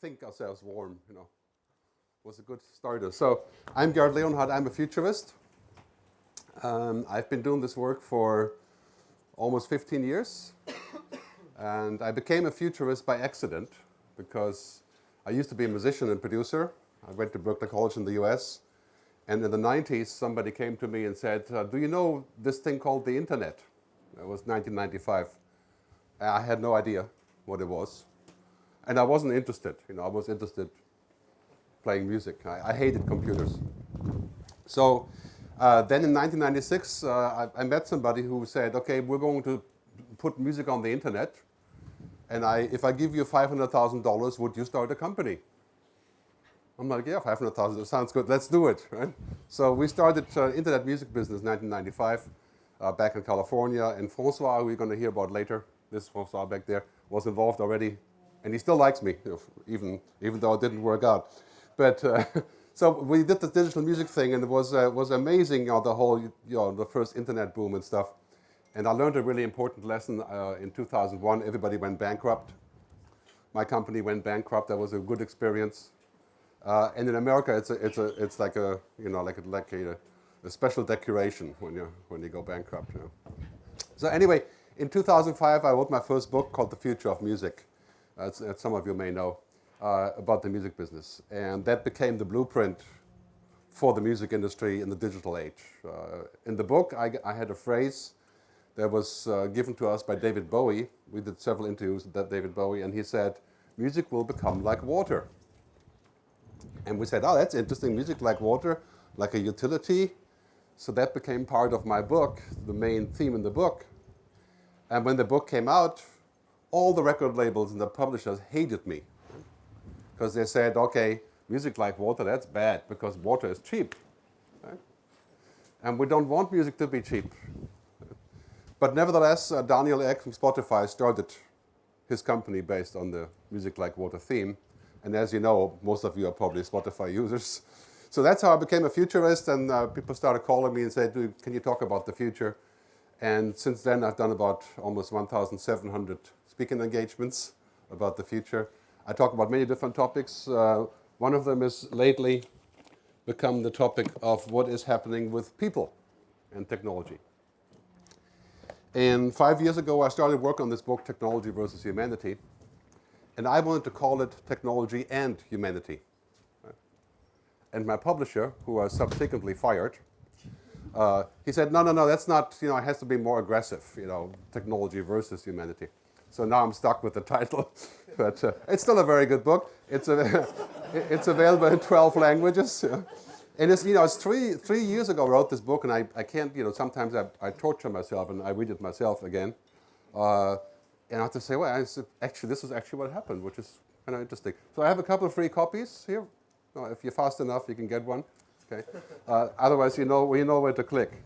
think ourselves warm, was a good starter. So I'm Gerd Leonhard, I'm a futurist. I've been doing this work for almost 15 years. And I became a futurist by accident because I used to be a musician and producer. I went to Berklee College in the US. And in the 90s, somebody came to me and said, do you know this thing called the internet? It was 1995. I had no idea what it was. And I wasn't interested. I was interested playing music. I hated computers. So then in 1996, I met somebody who said, okay, we're going to put music on the internet. And if I give you $500,000, would you start a company? I'm like, yeah, 500,000, sounds good, let's do it, right? So we started internet music business in 1995 back in California. And Francois, who we're going to hear about later, this Francois back there, was involved already. And he still likes me, even though it didn't work out. But so we did the digital music thing, and it was amazing, the whole, the first internet boom and stuff. And I learned a really important lesson in 2001. Everybody went bankrupt. My company went bankrupt. That was a good experience. And in America, it's like a special decoration when you go bankrupt. So anyway, in 2005, I wrote my first book called The Future of Music. As some of you may know, about the music business. And that became the blueprint for the music industry in the digital age. In the book, I had a phrase that was given to us by David Bowie. We did several interviews with that David Bowie, and he said, music will become like water. And we said, oh, that's interesting, music like water, like a utility. So that became part of my book, the main theme in the book. And when the book came out, all the record labels and the publishers hated me because they said, okay, music like water, that's bad because water is cheap. Right? And we don't want music to be cheap. But nevertheless, Daniel Ek from Spotify started his company based on the music like water theme. And as you know, most of you are probably Spotify users. So that's how I became a futurist, and people started calling me and said, can you talk about the future? And since then, I've done about almost 1,700 speaking engagements about the future. I talk about many different topics. One of them is lately become the topic of what is happening with people and technology. And 5 years ago, I started work on this book, Technology versus Humanity. And I wanted to call it Technology and Humanity. And my publisher, who I subsequently fired, he said, no, that's not, it has to be more aggressive, technology versus humanity. So now I'm stuck with the title, but it's still a very good book. It's available in 12 languages. And it's 3 years ago I wrote this book, and I can't, sometimes I torture myself and I read it myself again. And I have to say, well, this is actually what happened, which is kind of interesting. So I have a couple of free copies here. If you're fast enough, you can get one. Okay. Otherwise, you know where to click.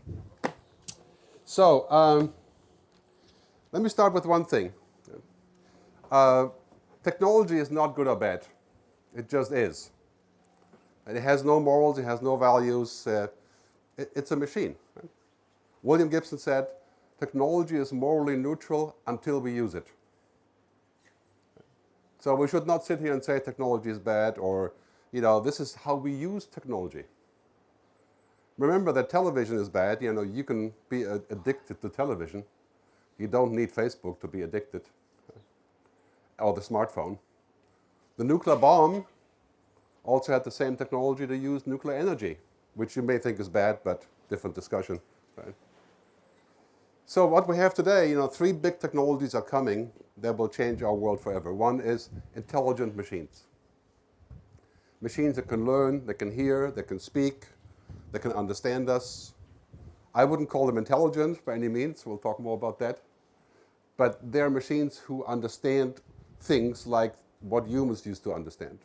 So let me start with one thing. Technology is not good or bad. It just is. And it has no morals. It has no values. It's a machine. Right? William Gibson said, technology is morally neutral until we use it. So we should not sit here and say technology is bad or, this is how we use technology. Remember that television is bad. You can be addicted to television. You don't need Facebook to be addicted, or the smartphone. The nuclear bomb also had the same technology to use nuclear energy, which you may think is bad, but different discussion. Right? So what we have today, 3 big technologies are coming that will change our world forever. One is intelligent machines. Machines that can learn, that can hear, that can speak, that can understand us. I wouldn't call them intelligent by any means. We'll talk more about that. But they're machines who understand things like what humans used to understand.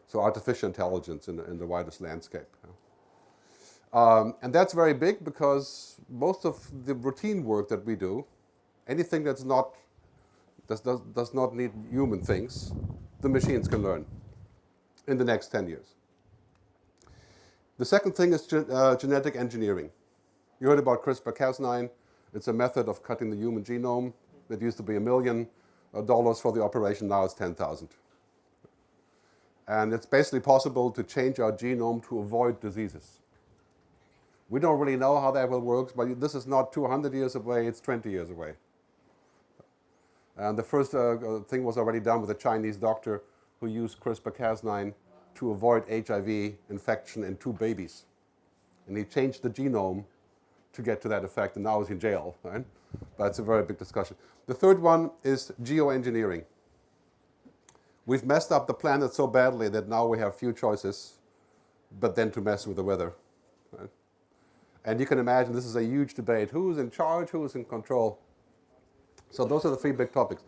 So artificial intelligence in the widest landscape. And that's very big because most of the routine work that we do, anything does not need human things, the machines can learn in the next 10 years. The second thing is genetic engineering. You heard about CRISPR-Cas9. It's a method of cutting the human genome. It used to be $1 million for the operation. Now it's 10,000. And it's basically possible to change our genome to avoid diseases. We don't really know how that will work, but this is not 200 years away, it's 20 years away. And the first thing was already done with a Chinese doctor who used CRISPR-Cas9 to avoid HIV infection in 2 babies. And he changed the genome to get to that effect, and now he's in jail, right? But it's a very big discussion. The third one is geoengineering. We've messed up the planet so badly that now we have few choices, but then to mess with the weather. Right? And you can imagine this is a huge debate. Who's in charge? Who's in control? So those are the 3 big topics.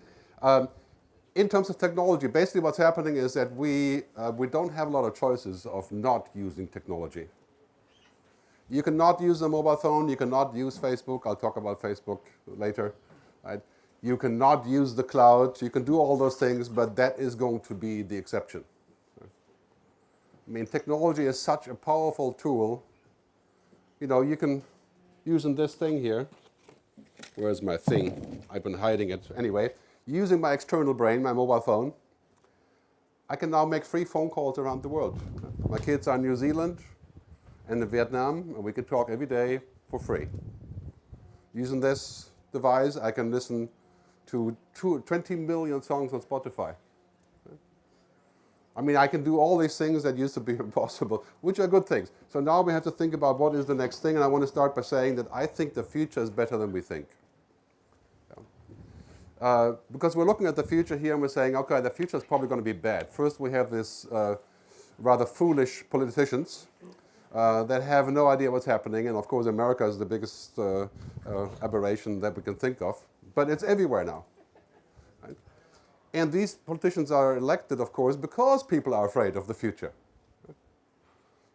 In terms of technology, basically what's happening is that we don't have a lot of choices of not using technology. You cannot use a mobile phone. You cannot use Facebook. I'll talk about Facebook later. Right? You cannot use the cloud. You can do all those things, but that is going to be the exception. I mean, technology is such a powerful tool. You know, you can, using this thing here, where's my thing? I've been hiding it. Anyway, using my external brain, my mobile phone, I can now make free phone calls around the world. My kids are in New Zealand and in Vietnam, and we can talk every day for free. Using this device, I can listen to 20 million songs on Spotify. I mean, I can do all these things that used to be impossible, which are good things. So now we have to think about what is the next thing, and I want to start by saying that I think the future is better than we think. Because we're looking at the future here and we're saying, okay, the future is probably going to be bad. First, we have this rather foolish politicians that have no idea what's happening, and of course America is the biggest aberration that we can think of, but it's everywhere now. Right? And these politicians are elected, of course, because people are afraid of the future. Right?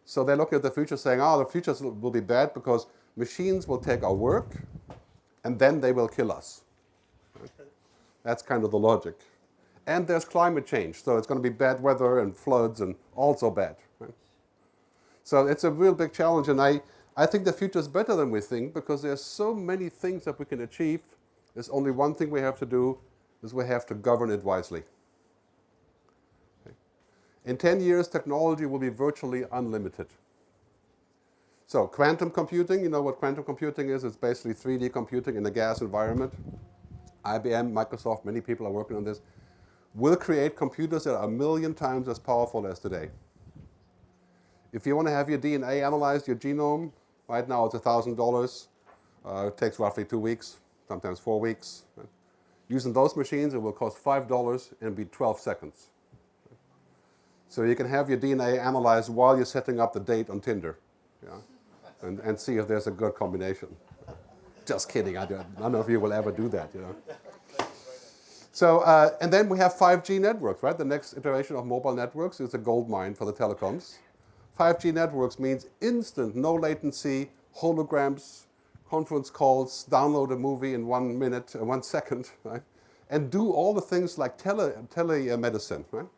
So they're looking at the future saying, the future will be bad because machines will take our work and then they will kill us. Right? That's kind of the logic. And there's climate change, so it's going to be bad weather and floods and also bad. Right? So it's a real big challenge, and I think the future is better than we think because there's so many things that we can achieve. There's only one thing we have to do, is we have to govern it wisely. Okay. In 10 years, technology will be virtually unlimited. So quantum computing, you know what quantum computing is? It's basically 3D computing in a gas environment. IBM, Microsoft, many people are working on this. Will create computers that are 1 million times as powerful as today. If you want to have your DNA analyzed, your genome, right now it's $1,000. It takes roughly 2 weeks, sometimes 4 weeks. Right? Using those machines, it will cost $5 and be 12 seconds. So you can have your DNA analyzed while you're setting up the date on Tinder, and see if there's a good combination. Just kidding, none of you will ever do that, So, and then we have 5G networks, right? The next iteration of mobile networks is a gold mine for the telecoms. 5G networks means instant, no latency, holograms, conference calls, download a movie in 1 minute, 1 second, right? And do all the things like telemedicine, right?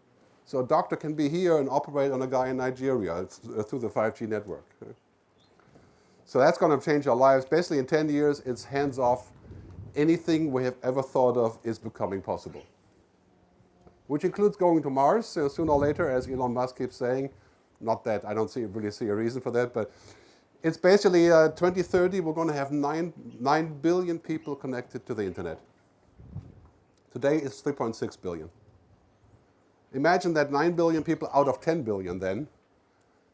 So a doctor can be here and operate on a guy in Nigeria through the 5G network. Right? So that's going to change our lives. Basically, in 10 years, it's hands off. Anything we have ever thought of is becoming possible, which includes going to Mars sooner or later, as Elon Musk keeps saying. Not that I don't really see a reason for that, but it's basically 2030, we're going to have 9 billion people connected to the internet. Today, it's 3.6 billion. Imagine that 9 billion people out of 10 billion then,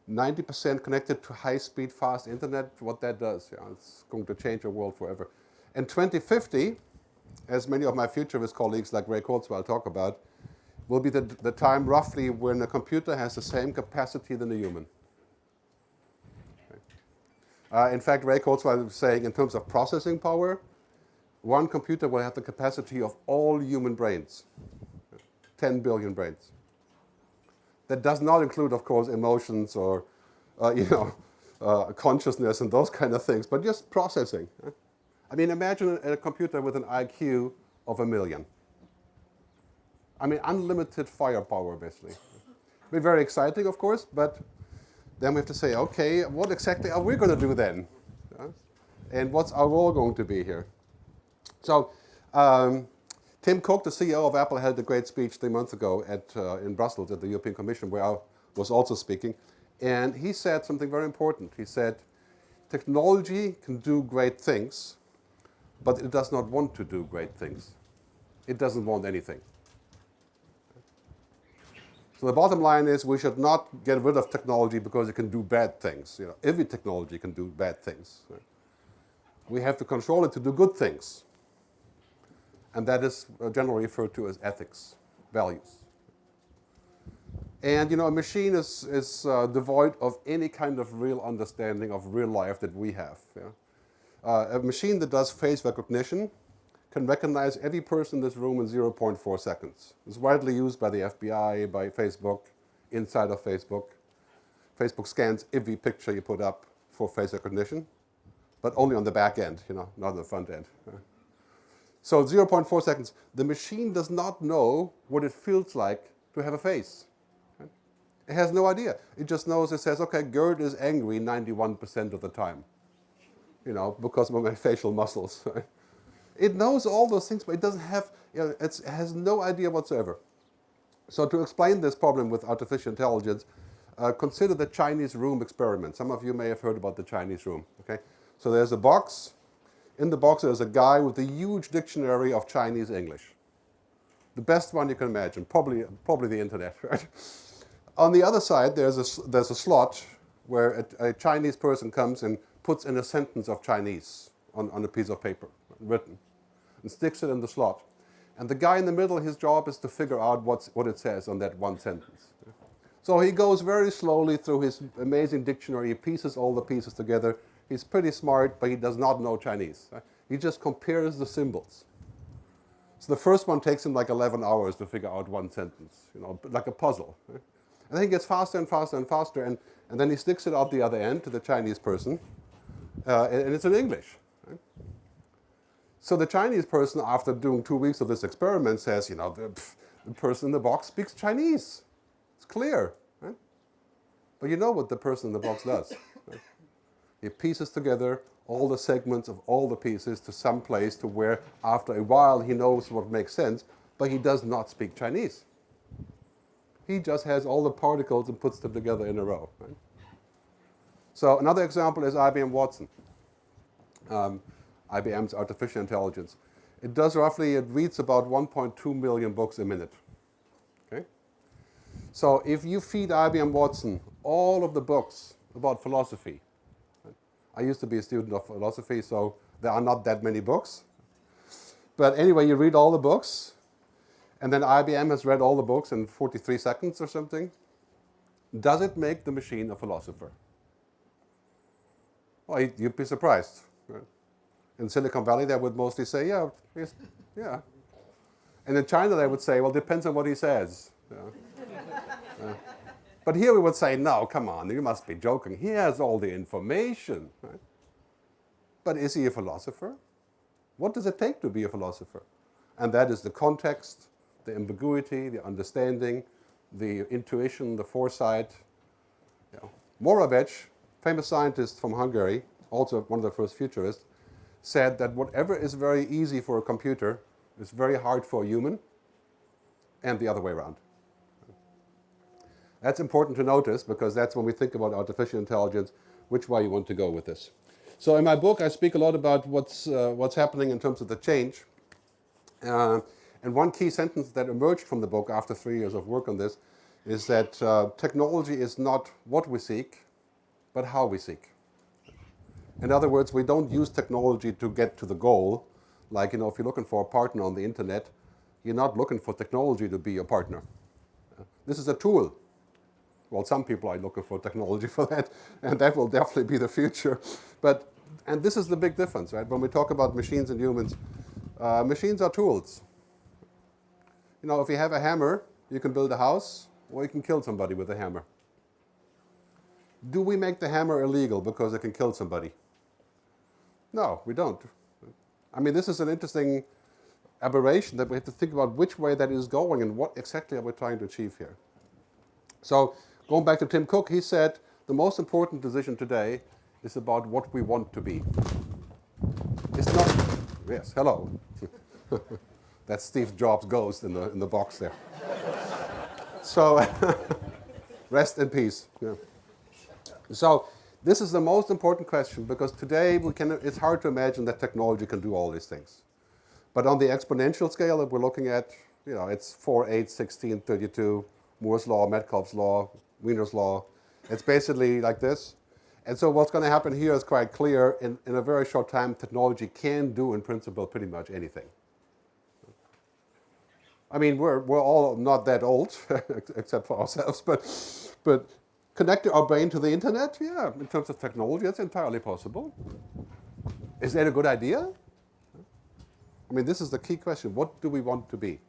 90% connected to high-speed, fast internet, what that does. It's going to change our world forever. In 2050, as many of my futurist colleagues like Ray Kurzweil talk about, will be the time roughly when a computer has the same capacity than a human. Okay. In fact, Ray Kurzweil was saying in terms of processing power, one computer will have the capacity of all human brains, 10 billion brains. That does not include, of course, emotions or consciousness and those kind of things, but just processing. I mean, imagine a computer with an IQ of 1 million. I mean, unlimited firepower, basically. It'll be very exciting, of course, but then we have to say, okay, what exactly are we going to do then? And what's our role going to be here? So 10 Tim Cook, the CEO of Apple, held a great speech 3 months ago in Brussels at the European Commission, where I was also speaking. And he said something very important. He said, technology can do great things, but it does not want to do great things. It doesn't want anything. So the bottom line is we should not get rid of technology because it can do bad things. Every technology can do bad things. We have to control it to do good things. And that is generally referred to as ethics, values. And a machine is devoid of any kind of real understanding of real life that we have. A machine that does face recognition can recognize every person in this room in 0.4 seconds. It's widely used by the FBI, by Facebook, inside of Facebook. Facebook scans every picture you put up for face recognition, but only on the back end, not on the front end. So 0.4 seconds. The machine does not know what it feels like to have a face. It has no idea. It just knows, it says, okay, Gerd is angry 91% of the time, because of my facial muscles. It knows all those things, but it doesn't have, it has no idea whatsoever. So to explain this problem with artificial intelligence, consider the Chinese room experiment. Some of you may have heard about the Chinese room. Okay, so there's a box. In the box there's a guy with a huge dictionary of Chinese English. The best one you can imagine, probably the internet, right? On the other side there's a slot where a Chinese person comes and puts in a sentence of Chinese on a piece of paper, written, and sticks it in the slot. And the guy in the middle, his job is to figure out what it says on that one sentence. So he goes very slowly through his amazing dictionary, he pieces all the pieces together. He's pretty smart, but he does not know Chinese. He just compares the symbols. So the first one takes him like 11 hours to figure out one sentence, like a puzzle. And then he gets faster and faster and faster, and then he sticks it out the other end to the Chinese person, and it's in English. So the Chinese person, after doing 2 weeks of this experiment, says, the person in the box speaks Chinese. It's clear. Right? But you know what the person in the box does. Right? He pieces together all the segments of all the pieces to some place to where, after a while, he knows what makes sense, but he does not speak Chinese. He just has all the particles and puts them together in a row. Right? So another example is IBM Watson. IBM's artificial intelligence. It reads about 1.2 million books a minute. Okay? So if you feed IBM Watson all of the books about philosophy, I used to be a student of philosophy, so there are not that many books. But anyway, you read all the books, and then IBM has read all the books in 43 seconds or something. Does it make the machine a philosopher? Well, you'd be surprised. Right? In Silicon Valley, they would mostly say, yeah. And in China, they would say, well, depends on what he says. But here we would say, no, come on, you must be joking. He has all the information. Right? But is he a philosopher? What does it take to be a philosopher? And that is the context, the ambiguity, the understanding, the intuition, the foresight. Moravec, famous scientist from Hungary, also one of the first futurists, said that whatever is very easy for a computer is very hard for a human, and the other way around. That's important to notice, because that's when we think about artificial intelligence, which way you want to go with this. So in my book, I speak a lot about what's happening in terms of the change. And one key sentence that emerged from the book after 3 years of work on this is that technology is not what we seek, but how we seek. In other words, we don't use technology to get to the goal. Like, if you're looking for a partner on the internet, you're not looking for technology to be your partner. This is a tool. Well, some people are looking for technology for that, and that will definitely be the future. And this is the big difference, right? When we talk about machines and humans, machines are tools. If you have a hammer, you can build a house, or you can kill somebody with a hammer. Do we make the hammer illegal because it can kill somebody? No, we don't. I mean, this is an interesting aberration that we have to think about which way that is going and what exactly are we trying to achieve here. So, going back to Tim Cook, he said, the most important decision today is about what we want to be. It's not, yes, hello. That's Steve Jobs' ghost in the box there. So rest in peace. Yeah. So this is the most important question, because today it's hard to imagine that technology can do all these things. But on the exponential scale that we're looking at, it's 4, 8, 16, 32, Moore's law, Metcalfe's law, Wiener's law. It's basically like this. And so what's going to happen here is quite clear. In a very short time, technology can do, in principle, pretty much anything. I mean, we're all not that old, except for ourselves, but connecting our brain to the internet, yeah, in terms of technology, that's entirely possible. Is that a good idea? I mean, this is the key question. What do we want to be?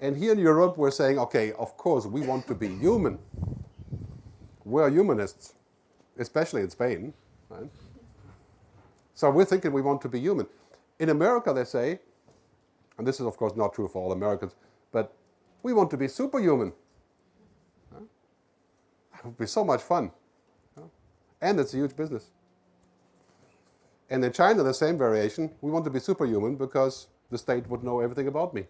And here in Europe, we're saying, okay, of course, we want to be human. We're humanists, especially in Spain. Right? So we're thinking we want to be human. In America, they say, and this is, of course, not true for all Americans, but we want to be superhuman. It would be so much fun. And it's a huge business. And in China, the same variation. We want to be superhuman because the state would know everything about me.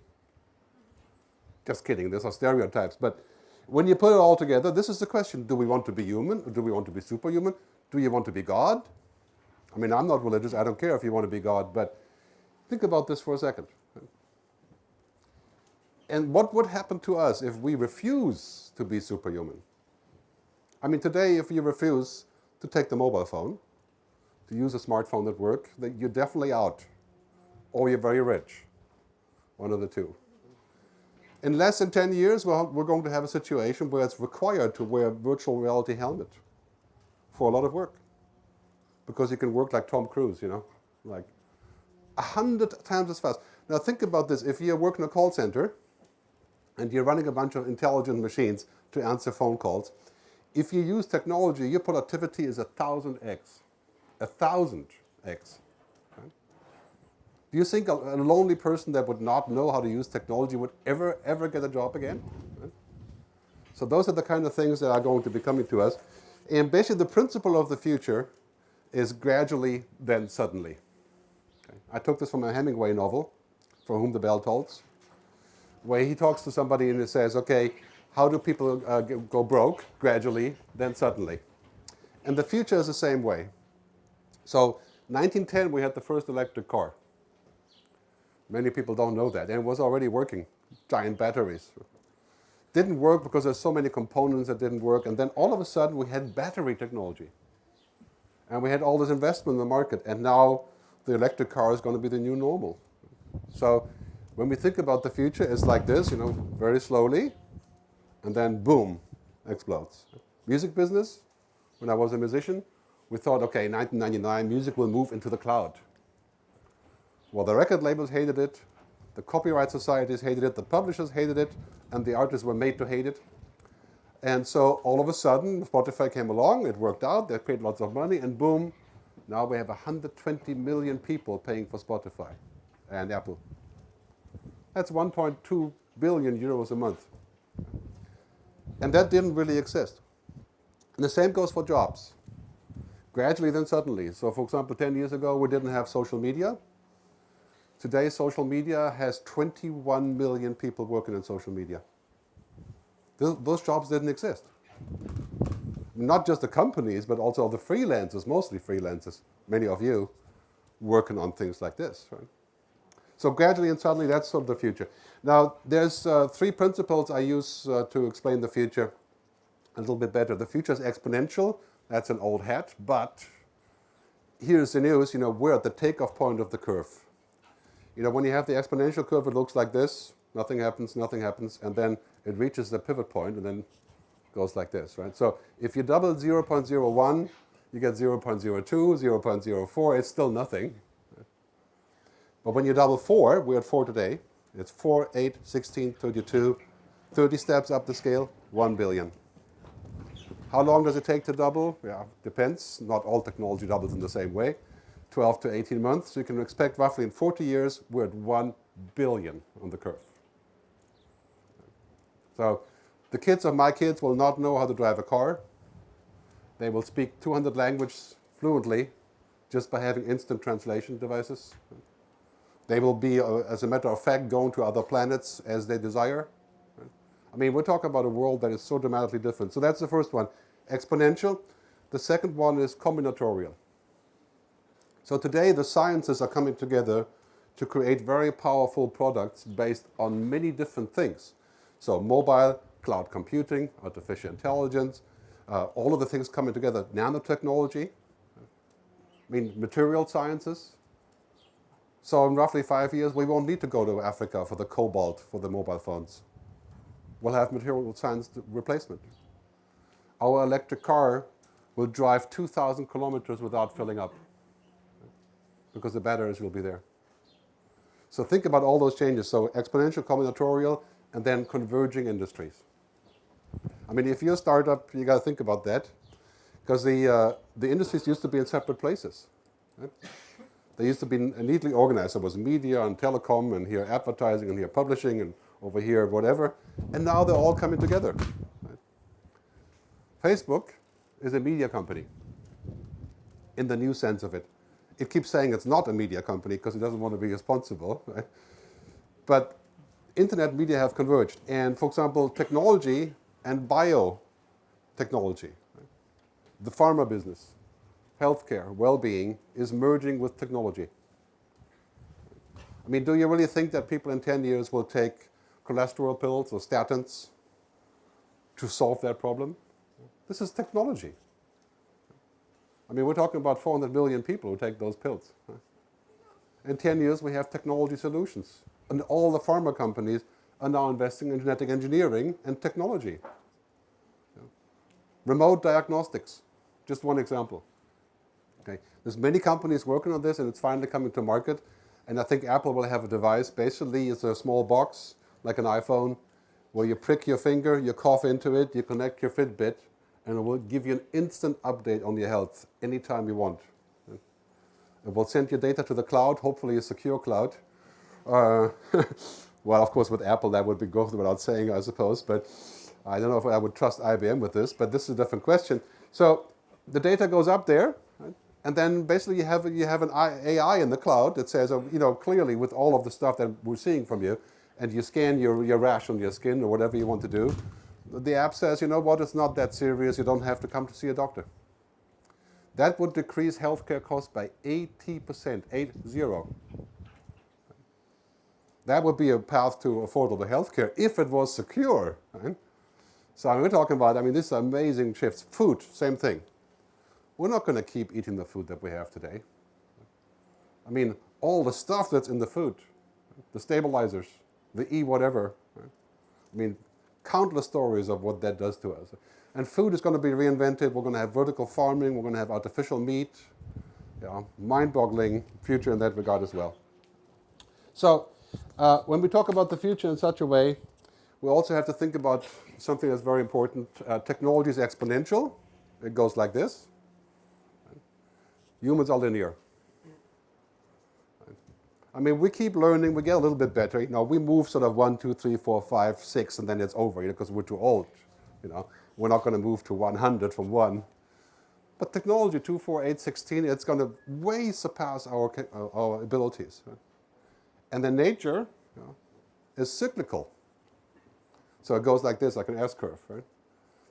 Just kidding, these are stereotypes. But when you put it all together, this is the question. Do we want to be human, or do we want to be superhuman? Do you want to be God? I mean, I'm not religious. I don't care if you want to be God. But think about this for a second. And what would happen to us if we refuse to be superhuman? I mean, today, if you refuse to take the mobile phone, to use a smartphone at work, then you're definitely out. Or you're very rich. One of the two. In less than 10 years, we're going to have a situation where it's required to wear a virtual reality helmet for a lot of work. Because you can work like Tom Cruise, like 100 times as fast. Now think about this. If you're working in a call center and you're running a bunch of intelligent machines to answer phone calls, if you use technology, your productivity is 1,000x. 1,000x. Do you think a lonely person that would not know how to use technology would ever get a job again? Right? So those are the kind of things that are going to be coming to us. And basically the principle of the future is gradually, then suddenly. Okay. I took this from a Hemingway novel, For Whom the Bell Tolls, where he talks to somebody and he says, okay, how do people go broke? Gradually, then suddenly. And the future is the same way. So 1910, we had the first electric car. Many people don't know that. And it was already working, giant batteries. Didn't work because there's so many components that didn't work. And then all of a sudden, we had battery technology. And we had all this investment in the market. And now the electric car is going to be the new normal. So when we think about the future, it's like this, very slowly. And then, boom, explodes. Music business, when I was a musician, we thought, okay, 1999, music will move into the cloud. Well, the record labels hated it, the copyright societies hated it, the publishers hated it, and the artists were made to hate it. And so all of a sudden, Spotify came along, it worked out, they paid lots of money, and boom, now we have 120 million people paying for Spotify and Apple. That's 1.2 billion euros a month. And that didn't really exist. And the same goes for jobs. Gradually, then suddenly. So for example, 10 years ago, we didn't have social media. Today, social media has 21 million people working in social media. Those jobs didn't exist. Not just the companies, but also the freelancers, mostly freelancers, many of you, working on things like this. Right? So gradually and suddenly, that's sort of the future. Now, there's 3 principles I use to explain the future a little bit better. The future is exponential. That's an old hat. But here's the news. We're at the takeoff point of the curve. When you have the exponential curve, it looks like this. Nothing happens, and then it reaches the pivot point, and then goes like this, right? So if you double 0.01, you get 0.02, 0.04. It's still nothing. But when you double 4, we're at 4 today. It's 4, 8, 16, 32, 30 steps up the scale, 1 billion. How long does it take to double? Yeah, depends. Not all technology doubles in the same way. 12 to 18 months. So you can expect roughly in 40 years, we're at 1 billion on the curve. So the kids of my kids will not know how to drive a car. They will speak 200 languages fluently just by having instant translation devices. They will be, as a matter of fact, going to other planets as they desire. Right? I mean, we're talking about a world that is so dramatically different. So that's the first one, exponential. The second one is combinatorial. So today the sciences are coming together to create very powerful products based on many different things. So mobile, cloud computing, artificial intelligence, all of the things coming together. Nanotechnology, I mean material sciences. So in roughly 5 years, we won't need to go to Africa for the cobalt for the mobile phones. We'll have material science replacement. Our electric car will drive 2,000 kilometers without filling up because the batteries will be there. So think about all those changes. So exponential, combinatorial, and then converging industries. I mean, if you're a startup, you got to think about that, because the industries used to be in separate places. Right? They used to be neatly organized. There was media and telecom, and here advertising, and here publishing, and over here whatever. And now they're all coming together. Right? Facebook is a media company in the new sense of it. It keeps saying it's not a media company because it doesn't want to be responsible. Right? But internet media have converged. And for example, technology and biotechnology, right? The pharma business, healthcare, well-being is merging with technology. I mean, do you really think that people in 10 years will take cholesterol pills or statins to solve that problem? This is technology. I mean, we're talking about 400 million people who take those pills. Right? In 10 years, we have technology solutions. And all the pharma companies are now investing in genetic engineering and technology. Yeah. Remote diagnostics, just one example. Okay. There's many companies working on this, and it's finally coming to market. And I think Apple will have a device. Basically, it's a small box, like an iPhone, where you prick your finger, you cough into it, you connect your Fitbit, and it will give you an instant update on your health anytime you want. It will send your data to the cloud, hopefully a secure cloud. Well, of course, with Apple, that would be goes without saying, I suppose. But I don't know if I would trust IBM with this, but this is a different question. So the data goes up there, right? And then basically you have an AI in the cloud that says, clearly with all of the stuff that we're seeing from you, and you scan your rash on your skin or whatever you want to do, the app says, you know what, it's not that serious, you don't have to come to see a doctor. That would decrease healthcare costs by 80%, 80. That would be a path to affordable healthcare if it was secure. Right? So we're talking about, these are amazing shifts. Food, same thing. We're not going to keep eating the food that we have today. I mean, all the stuff that's in the food, the stabilizers, the whatever. Right? I mean, countless stories of what that does to us. And food is going to be reinvented. We're going to have vertical farming. We're going to have artificial meat. Yeah, mind-boggling future in that regard as well. So when we talk about the future in such a way, we also have to think about something that's very important. Technology is exponential. It goes like this. Humans are linear. I mean, we keep learning, we get a little bit better. We move sort of 1, 2, 3, 4, 5, 6, and then it's over, because we're too old. We're not going to move to 100 from 1. But technology, 2, 4, 8, 16, it's going to way surpass our abilities. Right? And then nature is cyclical. So it goes like this, like an S-curve. Right?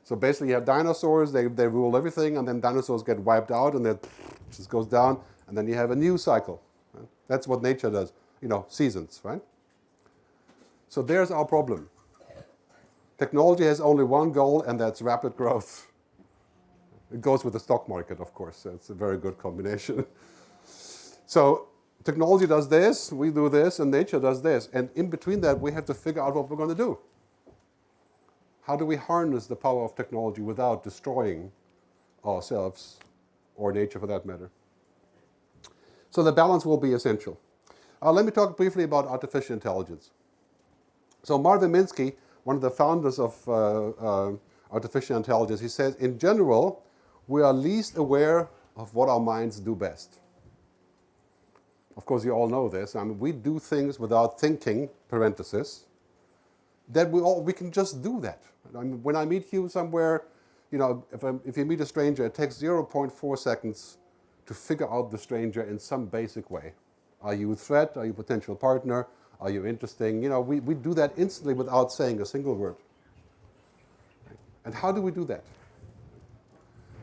So basically you have dinosaurs, they rule everything, and then dinosaurs get wiped out, and then it just goes down, and then you have a new cycle. Right? That's what nature does, seasons, right? So there's our problem. Technology has only one goal, and that's rapid growth. It goes with the stock market, of course. So it's a very good combination. So technology does this, we do this, and nature does this. And in between that, we have to figure out what we're going to do. How do we harness the power of technology without destroying ourselves, or nature for that matter? So the balance will be essential. Let me talk briefly about artificial intelligence. So Marvin Minsky, one of the founders of artificial intelligence, he says, in general, we are least aware of what our minds do best. Of course, you all know this. We do things without thinking, parenthesis, that we can just do that. When I meet you somewhere, if you meet a stranger, it takes 0.4 seconds to figure out the stranger in some basic way. Are you a threat? Are you a potential partner? Are you interesting? We do that instantly without saying a single word. And how do we do that?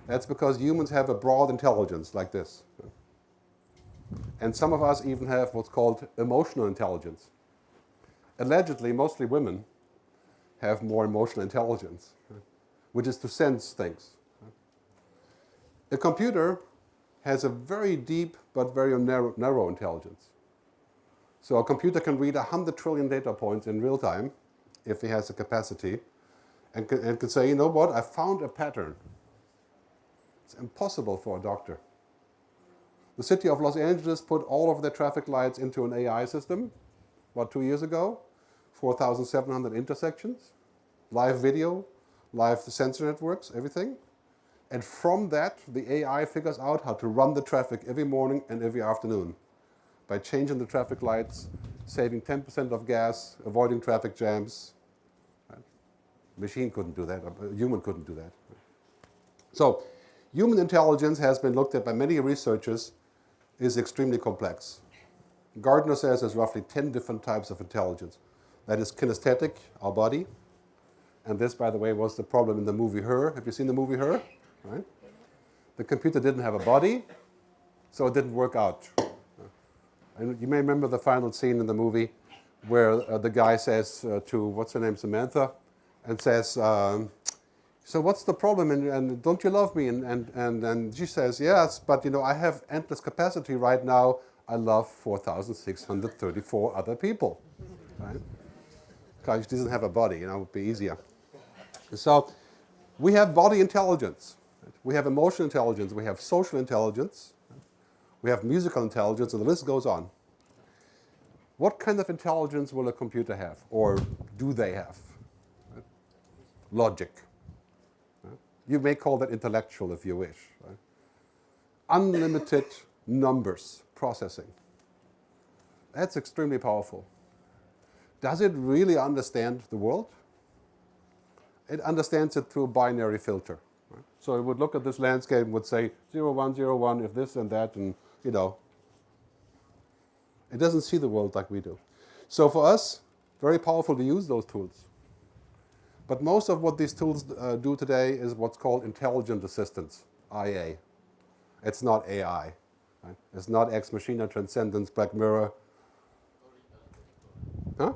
That's because humans have a broad intelligence like this. And some of us even have what's called emotional intelligence. Allegedly, mostly women have more emotional intelligence, which is to sense things. A computer has a very deep but very narrow intelligence. So a computer can read 100 trillion data points in real time, if it has the capacity, and can say, you know what, I found a pattern. It's impossible for a doctor. The city of Los Angeles put all of their traffic lights into an AI system, 2 years ago, 4,700 intersections, live video, live sensor networks, everything. And from that, the AI figures out how to run the traffic every morning and every afternoon by changing the traffic lights, saving 10% of gas, avoiding traffic jams. Right? Machine couldn't do that, a human couldn't do that. So, human intelligence has been looked at by many researchers, is extremely complex. Gardner says there's roughly 10 different types of intelligence. That is kinesthetic, our body. And this, by the way, was the problem in the movie Her. Have you seen the movie Her? Right? The computer didn't have a body, so it didn't work out. And you may remember the final scene in the movie where the guy says to, what's her name, Samantha, and says, so what's the problem, and don't you love me? And she says, yes, but I have endless capacity right now. I love 4,634 other people. Right? Because she doesn't have a body, it would be easier. So we have body intelligence. We have emotional intelligence. We have social intelligence. We have musical intelligence, and the list goes on. What kind of intelligence will a computer have, or do they have? Right? Logic. Right? You may call that intellectual if you wish. Right? Unlimited numbers processing. That's extremely powerful. Does it really understand the world? It understands it through a binary filter. Right? So it would look at this landscape and would say 0, 1, 0, 1, if this and that, and it doesn't see the world like we do. So for us, very powerful to use those tools. But most of what these tools do today is what's called intelligent assistance, IA. It's not AI. Right? It's not Ex Machina, Transcendence, Black Mirror. Huh? Or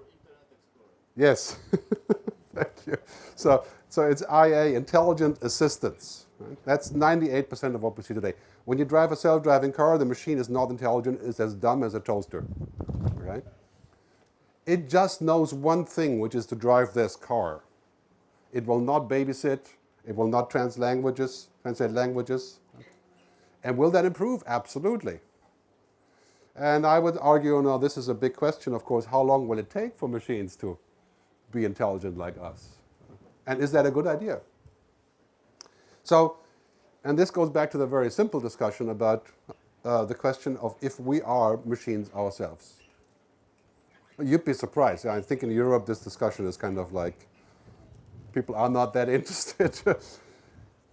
Internet Explorer. Yes. Thank you. So it's IA, intelligent assistance. Right? That's 98% of what we see today. When you drive a self-driving car, the machine is not intelligent. It's as dumb as a toaster. Right? It just knows one thing, which is to drive this car. It will not babysit. It will not translate languages. And will that improve? Absolutely. And I would argue, now this is a big question, of course, how long will it take for machines to be intelligent like us? And is that a good idea? So, and this goes back to the very simple discussion about the question of if we are machines ourselves. You'd be surprised. I think in Europe this discussion is kind of like, people are not that interested.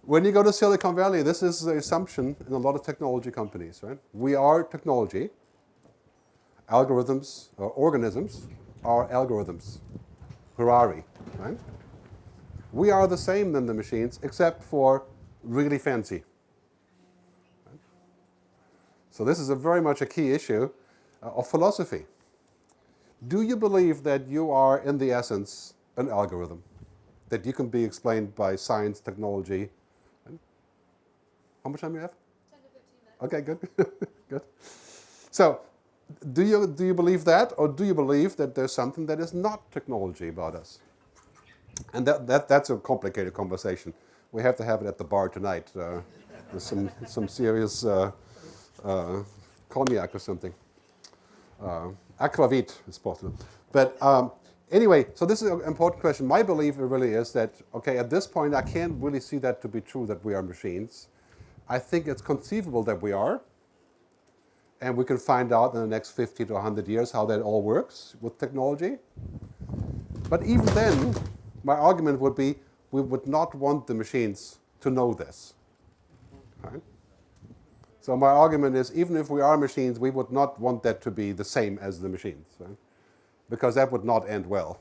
When you go to Silicon Valley, this is the assumption in a lot of technology companies, right? We are technology. Algorithms, or organisms, are algorithms. Harari, right? We are the same than the machines, except for really fancy. Right? So this is very much a key issue of philosophy. Do you believe that you are, in the essence, an algorithm? That you can be explained by science, technology? Right? How much time do you have? 10 to 15 minutes. Okay, good. Good. So, do you believe that, or do you believe that there's something that is not technology about us? And that's a complicated conversation. We have to have it at the bar tonight with some serious cognac or something. Aquavit is possible. But anyway, so this is an important question. My belief really is that, okay, at this point I can't really see that to be true that we are machines. I think it's conceivable that we are. And we can find out in the next 50 to 100 years how that all works with technology. But even then, my argument would be we would not want the machines to know this. Right? So my argument is, even if we are machines, we would not want that to be the same as the machines, right? Because that would not end well.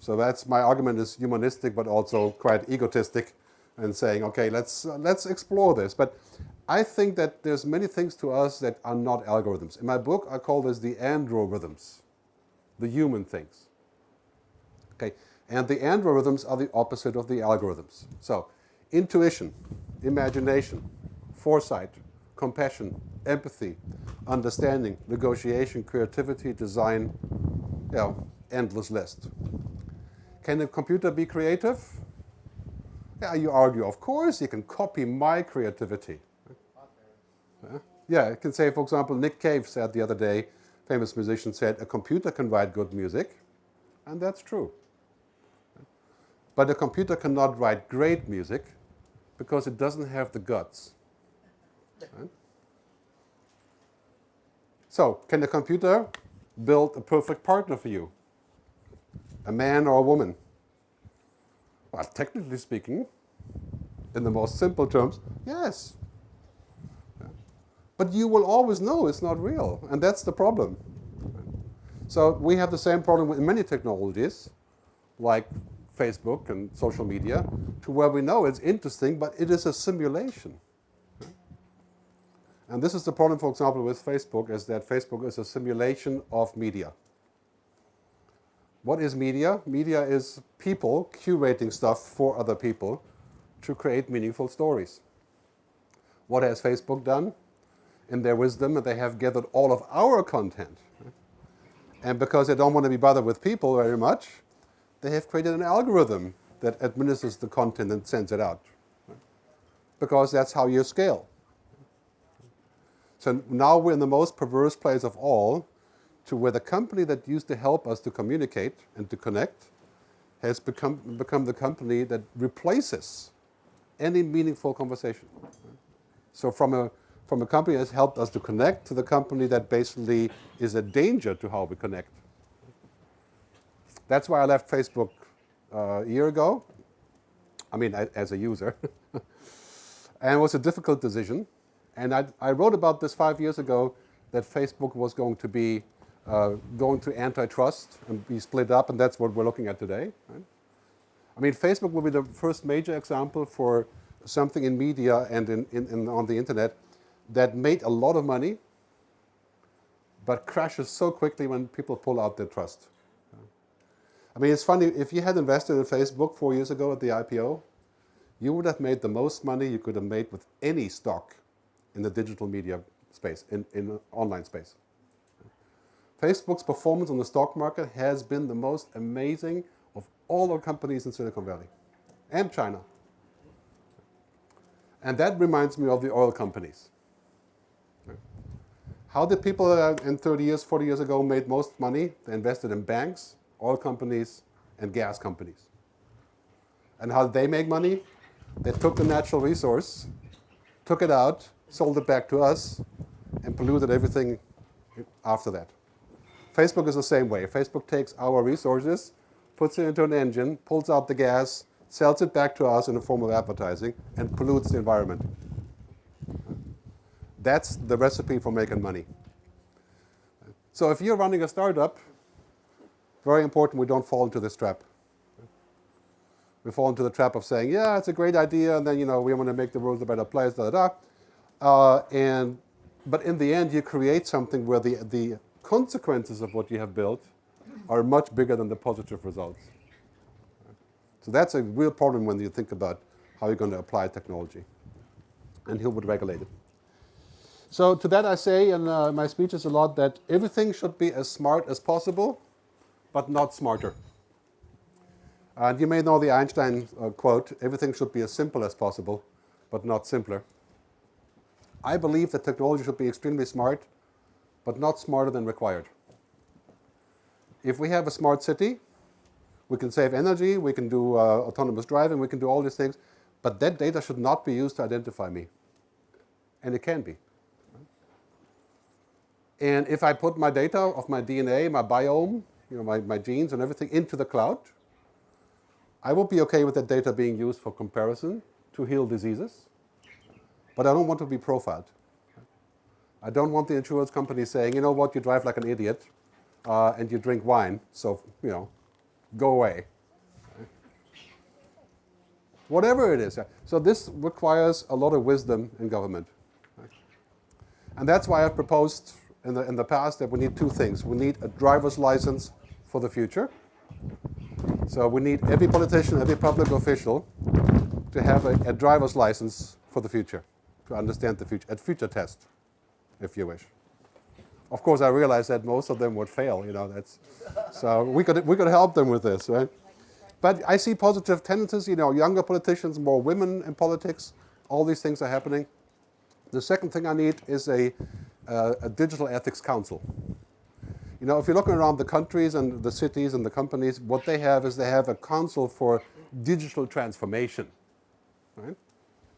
So that's my argument is humanistic, but also quite egotistic, and saying, okay, let's explore this. But I think that there's many things to us that are not algorithms. In my book, I call this the androrhythms, the human things. Okay, and the androrhythms are the opposite of the algorithms. So, intuition, imagination, foresight, compassion, empathy, understanding, negotiation, creativity, design, endless list. Can a computer be creative? Yeah, you argue, of course, you can copy my creativity. Yeah, you can say, for example, Nick Cave said the other day, famous musician said, a computer can write good music, and that's true. But a computer cannot write great music because it doesn't have the guts. Right? So, can a computer build a perfect partner for you? A man or a woman? Well, technically speaking, in the most simple terms, yes. But you will always know it's not real, and that's the problem. So we have the same problem with many technologies, like Facebook and social media, to where we know it's interesting, but it is a simulation. And this is the problem, for example, with Facebook, is that Facebook is a simulation of media. What is media? Media is people curating stuff for other people to create meaningful stories. What has Facebook done? In their wisdom, they have gathered all of our content. And because they don't want to be bothered with people very much, they have created an algorithm that administers the content and sends it out. Because that's how you scale. So now we're in the most perverse place of all, to where the company that used to help us to communicate and to connect has become the company that replaces any meaningful conversation. So from a company that has helped us to connect to the company that basically is a danger to how we connect. That's why I left Facebook a year ago. I mean, as a user. And it was a difficult decision. And I wrote about this 5 years ago, that Facebook was going to be going to antitrust and be split up, and that's what we're looking at today. Right? I mean, Facebook will be the first major example for something in media and on the internet that made a lot of money, but crashes so quickly when people pull out their trust. I mean, it's funny, if you had invested in Facebook 4 years ago at the IPO, you would have made the most money you could have made with any stock in the digital media space, in online space. Facebook's performance on the stock market has been the most amazing of all our companies in Silicon Valley and China. And that reminds me of the oil companies. How did people in 30 years, 40 years ago made most money? They invested in banks, oil companies, and gas companies. And how did they make money? They took the natural resource, took it out, sold it back to us, and polluted everything after that. Facebook is the same way. Facebook takes our resources, puts it into an engine, pulls out the gas, sells it back to us in the form of advertising, and pollutes the environment. That's the recipe for making money. So if you're running a startup, very important we don't fall into this trap. We fall into the trap of saying, yeah, it's a great idea, and then we want to make the world a better place, but in the end, you create something where the consequences of what you have built are much bigger than the positive results. So that's a real problem when you think about how you're going to apply technology and who would regulate it. So to that I say in my speeches a lot that everything should be as smart as possible, but not smarter. And you may know the Einstein quote, everything should be as simple as possible, but not simpler. I believe that technology should be extremely smart, but not smarter than required. If we have a smart city, we can save energy, we can do autonomous driving, we can do all these things, but that data should not be used to identify me. And it can be. And if I put my data of my DNA, my biome, my genes and everything into the cloud, I will be okay with that data being used for comparison to heal diseases. but I don't want to be profiled. I don't want the insurance company saying, you know what, you drive like an idiot and you drink wine, so, go away. Whatever it is. So this requires a lot of wisdom in government. And that's why I've proposed in the past that we need two things. We need a driver's license for the future. So we need every politician, every public official to have a driver's license for the future, to understand the future, a future test, if you wish. Of course, I realize that most of them would fail. So we could help them with this, right? But I see positive tendencies. Younger politicians, more women in politics. All these things are happening. The second thing I need is a digital ethics council. If you're looking around the countries and the cities and the companies, what they have is they have a council for digital transformation. Right?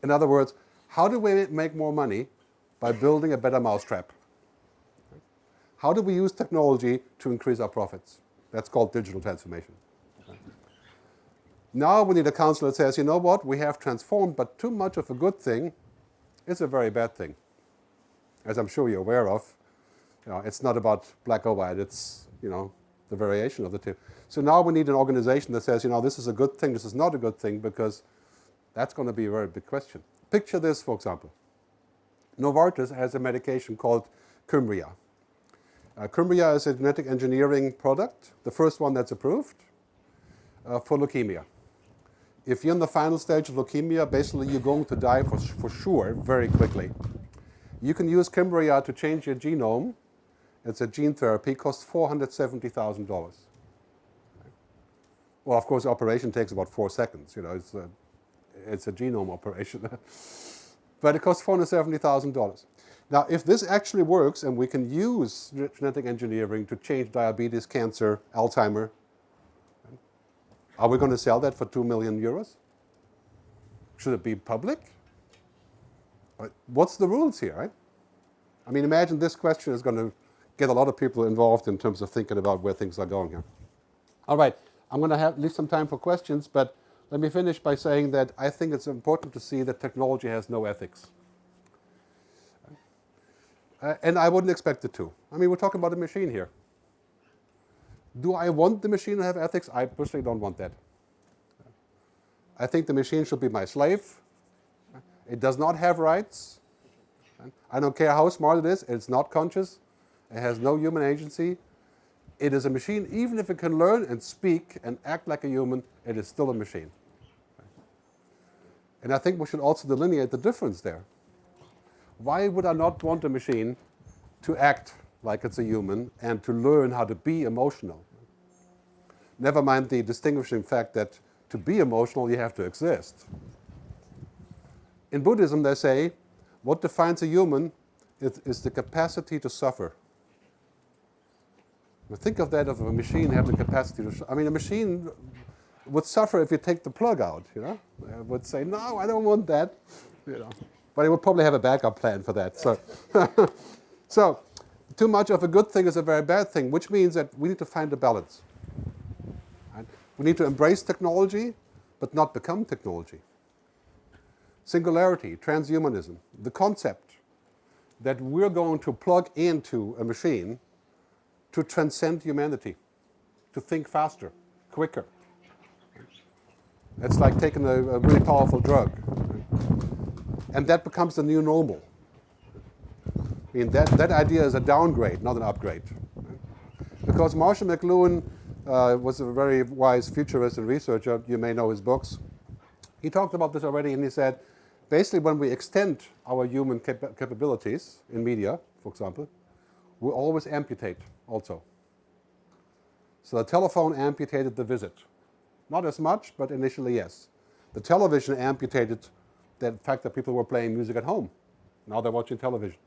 In other words, how do we make more money by building a better mousetrap? How do we use technology to increase our profits? That's called digital transformation. Now we need a council that says, you know what, we have transformed, but too much of a good thing is a very bad thing. As I'm sure you're aware of, it's not about black or white, it's, the variation of the two. So now we need an organization that says, this is a good thing, this is not a good thing, because that's going to be a very big question. Picture this, for example. Novartis has a medication called Cumbria. Cumbria is a genetic engineering product, the first one that's approved for leukemia. If you're in the final stage of leukemia, basically you're going to die for sure very quickly. You can use Cumbria to change your genome. It's a gene therapy, costs $470,000. Well, of course, the operation takes about 4 seconds. It's a genome operation. But it costs $470,000. Now, if this actually works and we can use genetic engineering to change diabetes, cancer, Alzheimer, are we going to sell that for 2 million euros? Should it be public? What's the rules here, right? I mean, imagine this question is going to get a lot of people involved in terms of thinking about where things are going here. All right, I'm going to leave some time for questions, but let me finish by saying that I think it's important to see that technology has no ethics. And I wouldn't expect it to. I mean, we're talking about a machine here. Do I want the machine to have ethics? I personally don't want that. I think the machine should be my slave. It does not have rights. I don't care how smart it is. It's not conscious. It has no human agency. It is a machine. Even if it can learn and speak and act like a human, it is still a machine. And I think we should also delineate the difference there. Why would I not want a machine to act like it's a human and to learn how to be emotional? Never mind the distinguishing fact that to be emotional, you have to exist. In Buddhism, they say, what defines a human is the capacity to suffer. Now think of that, of a machine having the capacity to suffer. I mean, a machine would suffer if you take the plug out, It would say, no, I don't want that, But it would probably have a backup plan for that. So too much of a good thing is a very bad thing, which means that we need to find a balance. Right? We need to embrace technology, but not become technology. Singularity, transhumanism, the concept that we're going to plug into a machine to transcend humanity, to think faster, quicker. It's like taking a really powerful drug. And that becomes the new normal. I mean, that idea is a downgrade, not an upgrade. Because Marshall McLuhan was a very wise futurist and researcher. You may know his books. He talked about this already, and he said, basically, when we extend our human capabilities in media, for example, we always amputate also. So the telephone amputated the visit. Not as much, but initially, yes. The television amputated the fact that people were playing music at home. Now they're watching television.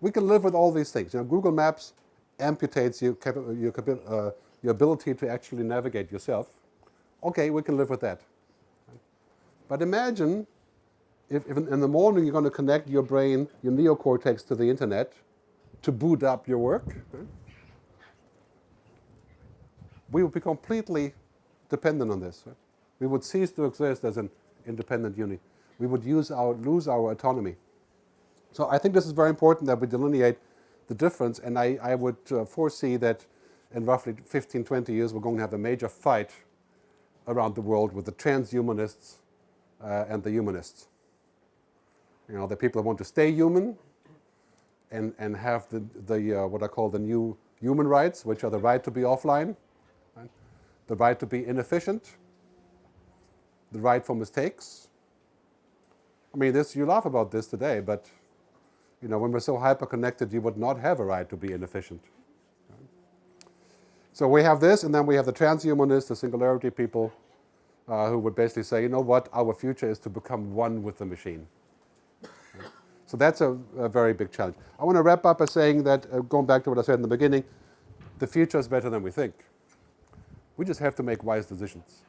We can live with all these things. Google Maps amputates your ability to actually navigate yourself. Okay, we can live with that. But imagine if in the morning you're going to connect your brain, your neocortex, to the internet to boot up your work. We would be completely dependent on this. We would cease to exist as an independent unit. we would lose our autonomy. So I think this is very important that we delineate the difference, and I would foresee that in roughly 15, 20 years we're going to have a major fight around the world with the transhumanists and the humanists. You know, the people who want to stay human and have the what I call the new human rights, which are the right to be offline, right? The right to be inefficient, the right for mistakes. I mean, you laugh about this today, but you know, when we're so hyper-connected, you would not have a right to be inefficient. So we have this, and then we have the transhumanists, the singularity people, who would basically say, you know what, our future is to become one with the machine. So that's a very big challenge. I want to wrap up by saying that, going back to what I said in the beginning, the future is better than we think. We just have to make wise decisions.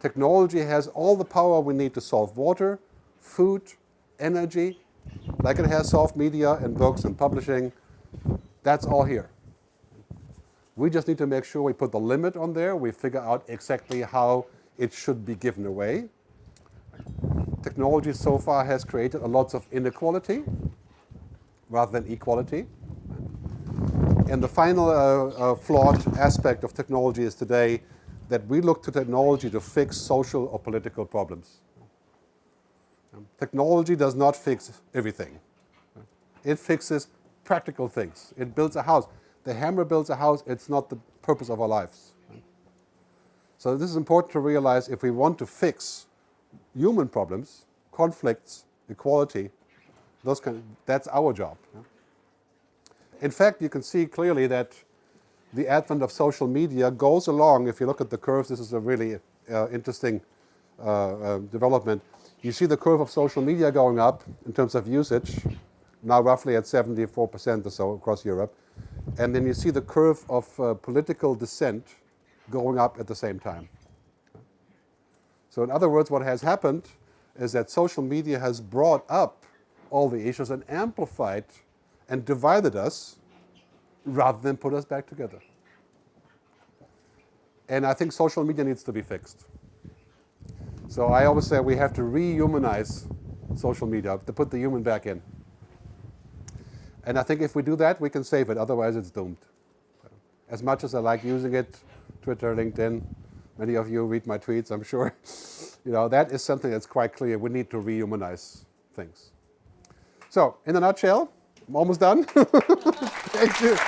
Technology has all the power we need to solve water, food, energy, like it has solved media and books and publishing. That's all here. We just need to make sure we put the limit on there. We figure out exactly how it should be given away. Technology so far has created a lot of inequality rather than equality. And the final flawed aspect of technology is today that we look to technology to fix social or political problems. Technology does not fix everything. It fixes practical things. It builds a house. The hammer builds a house. It's not the purpose of our lives. So this is important to realize. If we want to fix human problems, conflicts, equality, that's our job. In fact, you can see clearly that the advent of social media goes along. If you look at the curves, this is a really interesting development. You see the curve of social media going up in terms of usage, now roughly at 74% or so across Europe. And then you see the curve of political dissent going up at the same time. So in other words, what has happened is that social media has brought up all the issues and amplified and divided us rather than put us back together. And I think social media needs to be fixed. So I always say we have to rehumanize social media, to put the human back in. And I think if we do that, we can save it. Otherwise, it's doomed. As much as I like using it, Twitter, LinkedIn, many of you read my tweets, I'm sure. You know, that is something that's quite clear. We need to rehumanize things. So, in a nutshell, I'm almost done. Thank you.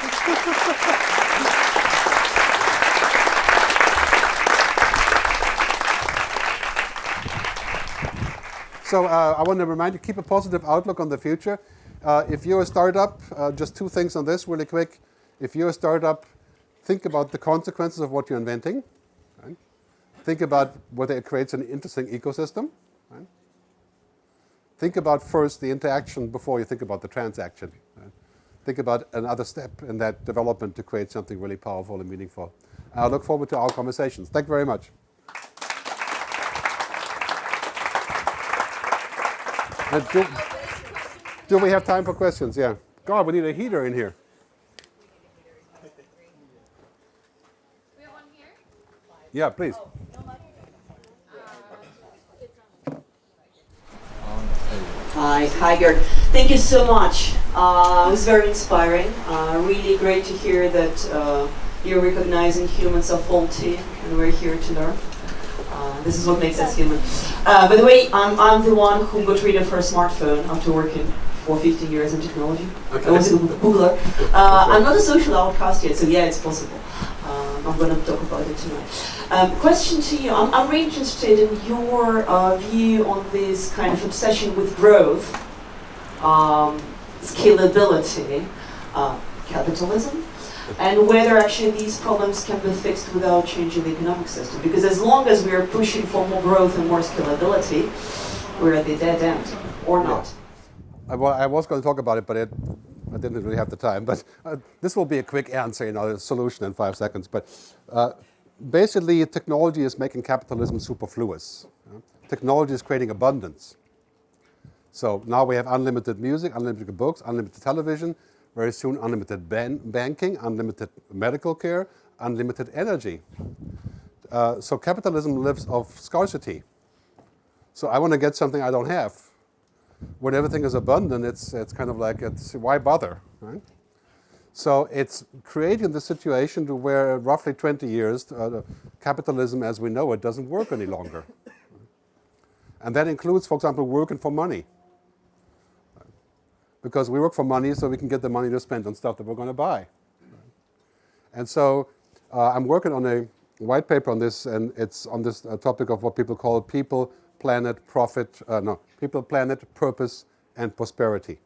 So I want to remind you, keep a positive outlook on the future. If you're a startup, just two things on this really quick. If you're a startup, think about the consequences of what you're inventing. Right? Think about whether it creates an interesting ecosystem. Right? Think about first the interaction before you think about the transaction. Right? Think about another step in that development to create something really powerful and meaningful. I look forward to our conversations. Thank you very much. Do we have time for questions? Yeah. God, we need a heater in here. We have one here. Yeah, please. Hi, Gerd. Thank you so much. It was very inspiring. Really great to hear that you're recognizing humans are faulty and we're here to learn. This is what makes us human. By the way, I'm the one who got rid of her smartphone after working for 15 years in technology. Okay. I was a Googler. I'm not a social outcast yet, so yeah, it's possible. I'm going to talk about it tonight. Question to you. I'm really interested in your view on this kind of obsession with growth, scalability, capitalism, and whether actually these problems can be fixed without changing the economic system. Because as long as we are pushing for more growth and more scalability, we're at the dead end, or not. Yeah. Well, I was going to talk about it, but I didn't really have the time. But this will be a quick answer, a solution in 5 seconds. But basically, technology is making capitalism superfluous. Technology is creating abundance. So now we have unlimited music, unlimited books, unlimited television, very soon unlimited banking, unlimited medical care, unlimited energy. So capitalism lives off scarcity. So I want to get something I don't have. When everything is abundant, it's kind of like, why bother, right? So it's creating the situation to where roughly 20 years, capitalism as we know it doesn't work any longer. And that includes, for example, working for money. Because we work for money so we can get the money to spend on stuff that we're going to buy. And so I'm working on a white paper on this, and it's on this topic of what people call people, planet, purpose, and prosperity.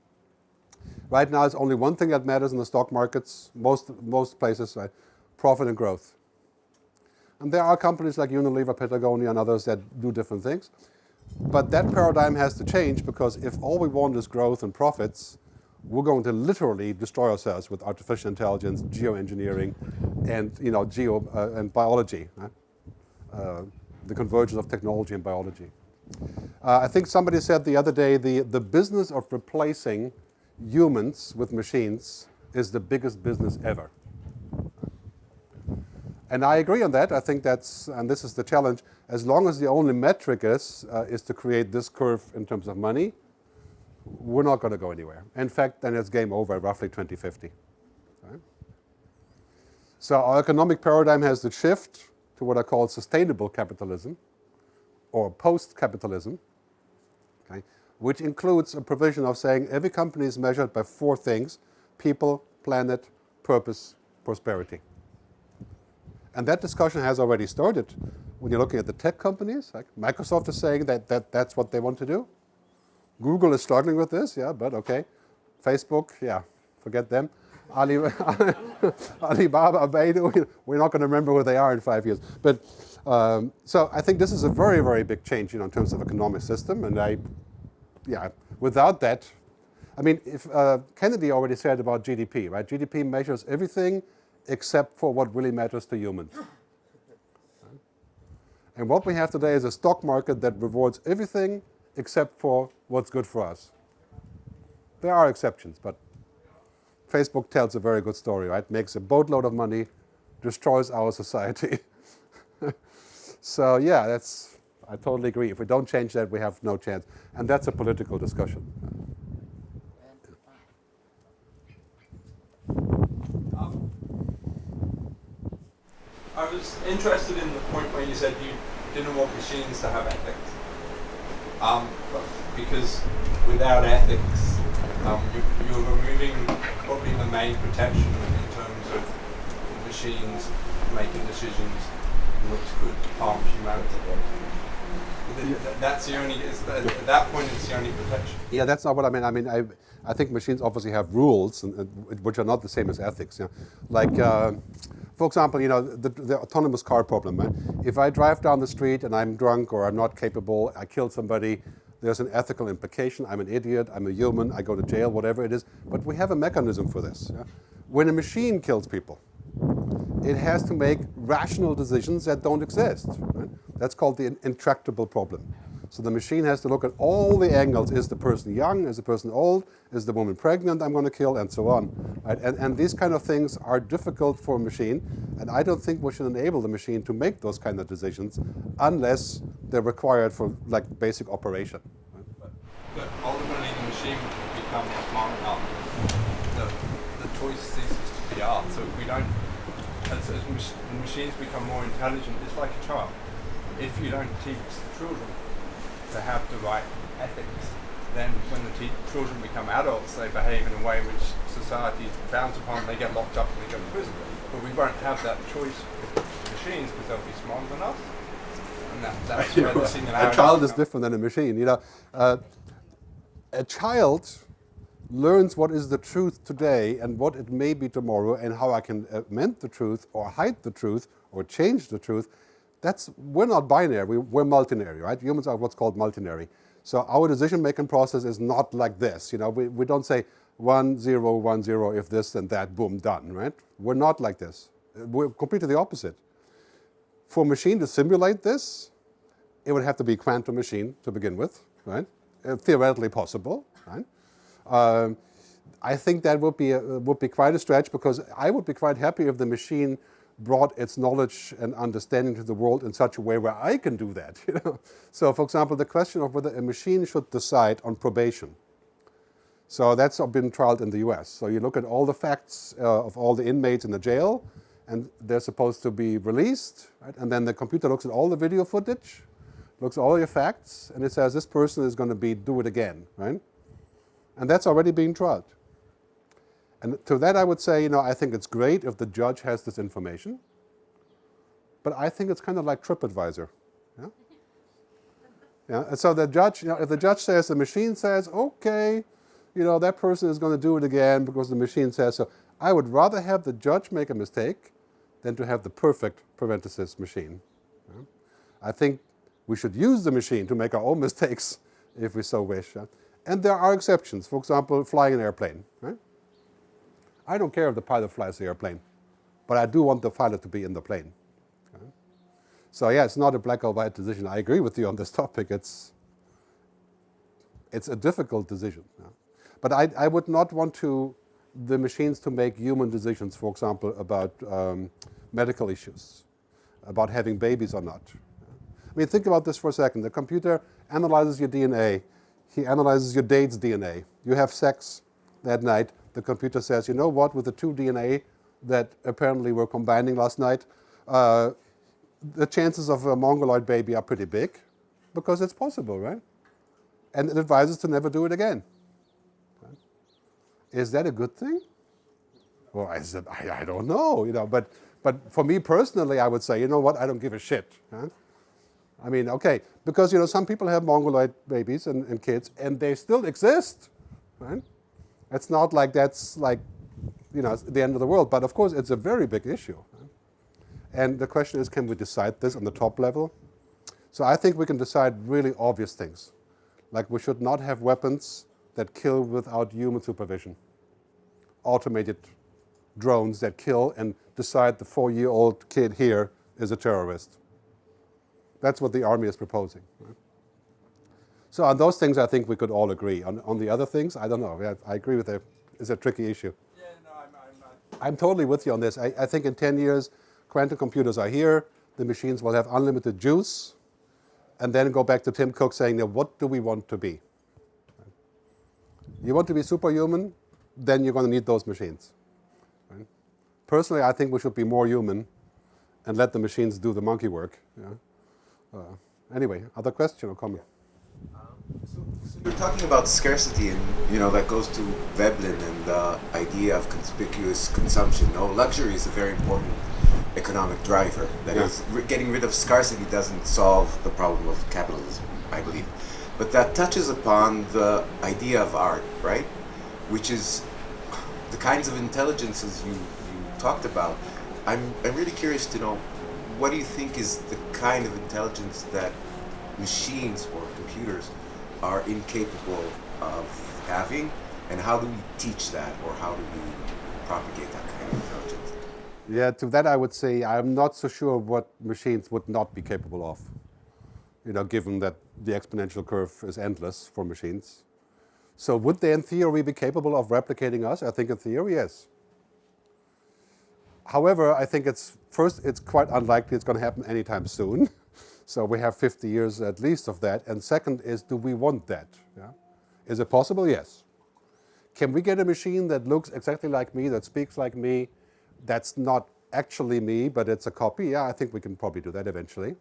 Right now, it's only one thing that matters in the stock markets, most places, right? Profit and growth. And there are companies like Unilever, Patagonia, and others that do different things. But that paradigm has to change, because if all we want is growth and profits, we're going to literally destroy ourselves with artificial intelligence, geoengineering, and and biology, right? The convergence of technology and biology. I think somebody said the other day, the business of replacing humans with machines is the biggest business ever. And I agree on that. I think and this is the challenge, as long as the only metric is to create this curve in terms of money, we're not going to go anywhere. In fact, then it's game over, roughly 2050. Right? So our economic paradigm has to shift to what I call sustainable capitalism, or post-capitalism, okay, which includes a provision of saying every company is measured by 4 things: people, planet, purpose, prosperity. And that discussion has already started. When you're looking at the tech companies, like Microsoft is saying that's what they want to do. Google is struggling with this, yeah, but okay. Facebook, yeah, forget them. Alibaba, Baidu, we're not going to remember where they are in 5 years. But so I think this is a very, very big change, in terms of economic system. And without that, I mean, if Kennedy already said about GDP, right? GDP measures everything except for what really matters to humans. And what we have today is a stock market that rewards everything except for what's good for us. There are exceptions, but Facebook tells a very good story, right? Makes a boatload of money, destroys our society. So yeah, I totally agree. If we don't change that, we have no chance. And that's a political discussion. I was interested in the point where you said you didn't want machines to have ethics. Because without ethics, you're removing probably the main protection in terms of machines making decisions which could harm humanity. That's the only. At that point, it's the only protection. Yeah, that's not what I mean. I mean, I think machines obviously have rules, which are not the same as ethics. Yeah? Like, for example, the autonomous car problem. Right? If I drive down the street and I'm drunk or I'm not capable, I kill somebody, there's an ethical implication. I'm an idiot, I'm a human, I go to jail, whatever it is. But we have a mechanism for this. Yeah? When a machine kills people, it has to make rational decisions that don't exist. Right? That's called the intractable problem. So the machine has to look at all the angles. Is the person young? Is the person old? Is the woman pregnant I'm going to kill? And so on. Right? And these kind of things are difficult for a machine. And I don't think we should enable the machine to make those kind of decisions unless they're required for like basic operation. Right? But ultimately the machine becomes smart enough. The choice ceases to be ours. So if we don't, as machines become more intelligent, it's like a child. If you don't teach the children to have the right ethics, then when the children become adults, they behave in a way which society frowns upon, they get locked up and they go to prison. But we won't have that choice with machines because they'll be smarter than us. And that's where the singularity. A child is different than a machine. A child learns what is the truth today and what it may be tomorrow and how I can amend the truth or hide the truth or change the truth. We're not binary, we're multinary, right? Humans are what's called multinary. So our decision-making process is not like this. We don't say 1, 0, 1, 0, if this and that, boom, done, right? We're not like this. We're completely the opposite. For a machine to simulate this, it would have to be a quantum machine to begin with, right? Theoretically possible, right? I think that would be quite a stretch, because I would be quite happy if the machine brought its knowledge and understanding to the world in such a way where I can do that. So, for example, the question of whether a machine should decide on probation. So that's been trialed in the US. So you look at all the facts of all the inmates in the jail, and they're supposed to be released, right? And then the computer looks at all the video footage, looks at all your facts, and it says this person is going to do it again, right? And that's already being trialed. And to that I would say, I think it's great if the judge has this information, but I think it's kind of like TripAdvisor. Yeah? Yeah. And so the judge, if the judge says, the machine says, okay, that person is going to do it again because the machine says so, I would rather have the judge make a mistake than to have the perfect parenthesis machine. Yeah? I think we should use the machine to make our own mistakes if we so wish. Yeah? And there are exceptions. For example, flying an airplane. Right? I don't care if the pilot flies the airplane, but I do want the pilot to be in the plane. Okay? So yeah, it's not a black or white decision. I agree with you on this topic. It's a difficult decision. Yeah? But I would not want the machines to make human decisions, for example, about medical issues, about having babies or not. I mean, think about this for a second. The computer analyzes your DNA. He analyzes your date's DNA. You have sex that night. The computer says, you know what, with the two DNA that apparently were combining last night, the chances of a mongoloid baby are pretty big because it's possible, right? And it advises to never do it again. Right? Is that a good thing? Well, I don't know, but for me personally, I would say, you know what, I don't give a shit. Huh? I mean, okay, because, some people have mongoloid babies and kids, and they still exist, right? It's not like that's like, the end of the world. But of course, it's a very big issue. Right? And the question is, can we decide this on the top level? So I think we can decide really obvious things. Like we should not have weapons that kill without human supervision. Automated drones that kill and decide the 4-year-old kid here is a terrorist. That's what the army is proposing. Right? So on those things, I think we could all agree. On the other things, I don't know. I agree with it. It's a tricky issue. Yeah, no, I'm totally with you on this. I think in 10 years, quantum computers are here. The machines will have unlimited juice. And then go back to Tim Cook saying, now, what do we want to be? You want to be superhuman? Then you're going to need those machines. Right? Personally, I think we should be more human and let the machines do the monkey work. Yeah? Anyway, other question or comment? So you're talking about scarcity, and that goes to Veblen and the idea of conspicuous consumption. Luxury is a very important economic driver. That is, getting rid of scarcity doesn't solve the problem of capitalism, I believe. But that touches upon the idea of art, right? Which is the kinds of intelligences you talked about. I'm really curious to know, what do you think is the kind of intelligence that machines or computers are incapable of having, and how do we teach that, or how do we propagate that kind of intelligence? Yeah, to that I would say I'm not so sure what machines would not be capable of, given that the exponential curve is endless for machines. So would they in theory be capable of replicating us? I think in theory, yes. However, I think it's quite unlikely it's going to happen anytime soon. So we have 50 years at least of that. And second is, do we want that? Yeah? Is it possible? Yes. Can we get a machine that looks exactly like me, that speaks like me, that's not actually me, but it's a copy? Yeah, I think we can probably do that eventually.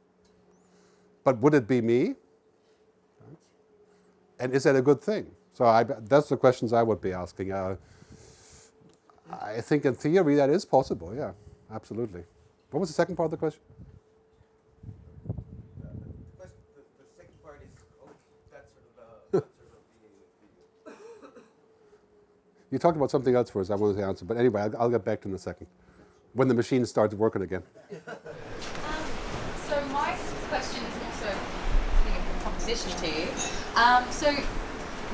But would it be me? And is that a good thing? So that's the questions I would be asking. I think in theory that is possible, yeah, absolutely. What was the second part of the question? The second part is that's sort of the You talked about something else first I wanted to answer, but anyway, I'll get back to it in a second, when the machine starts working again. So my question is also a proposition to you. So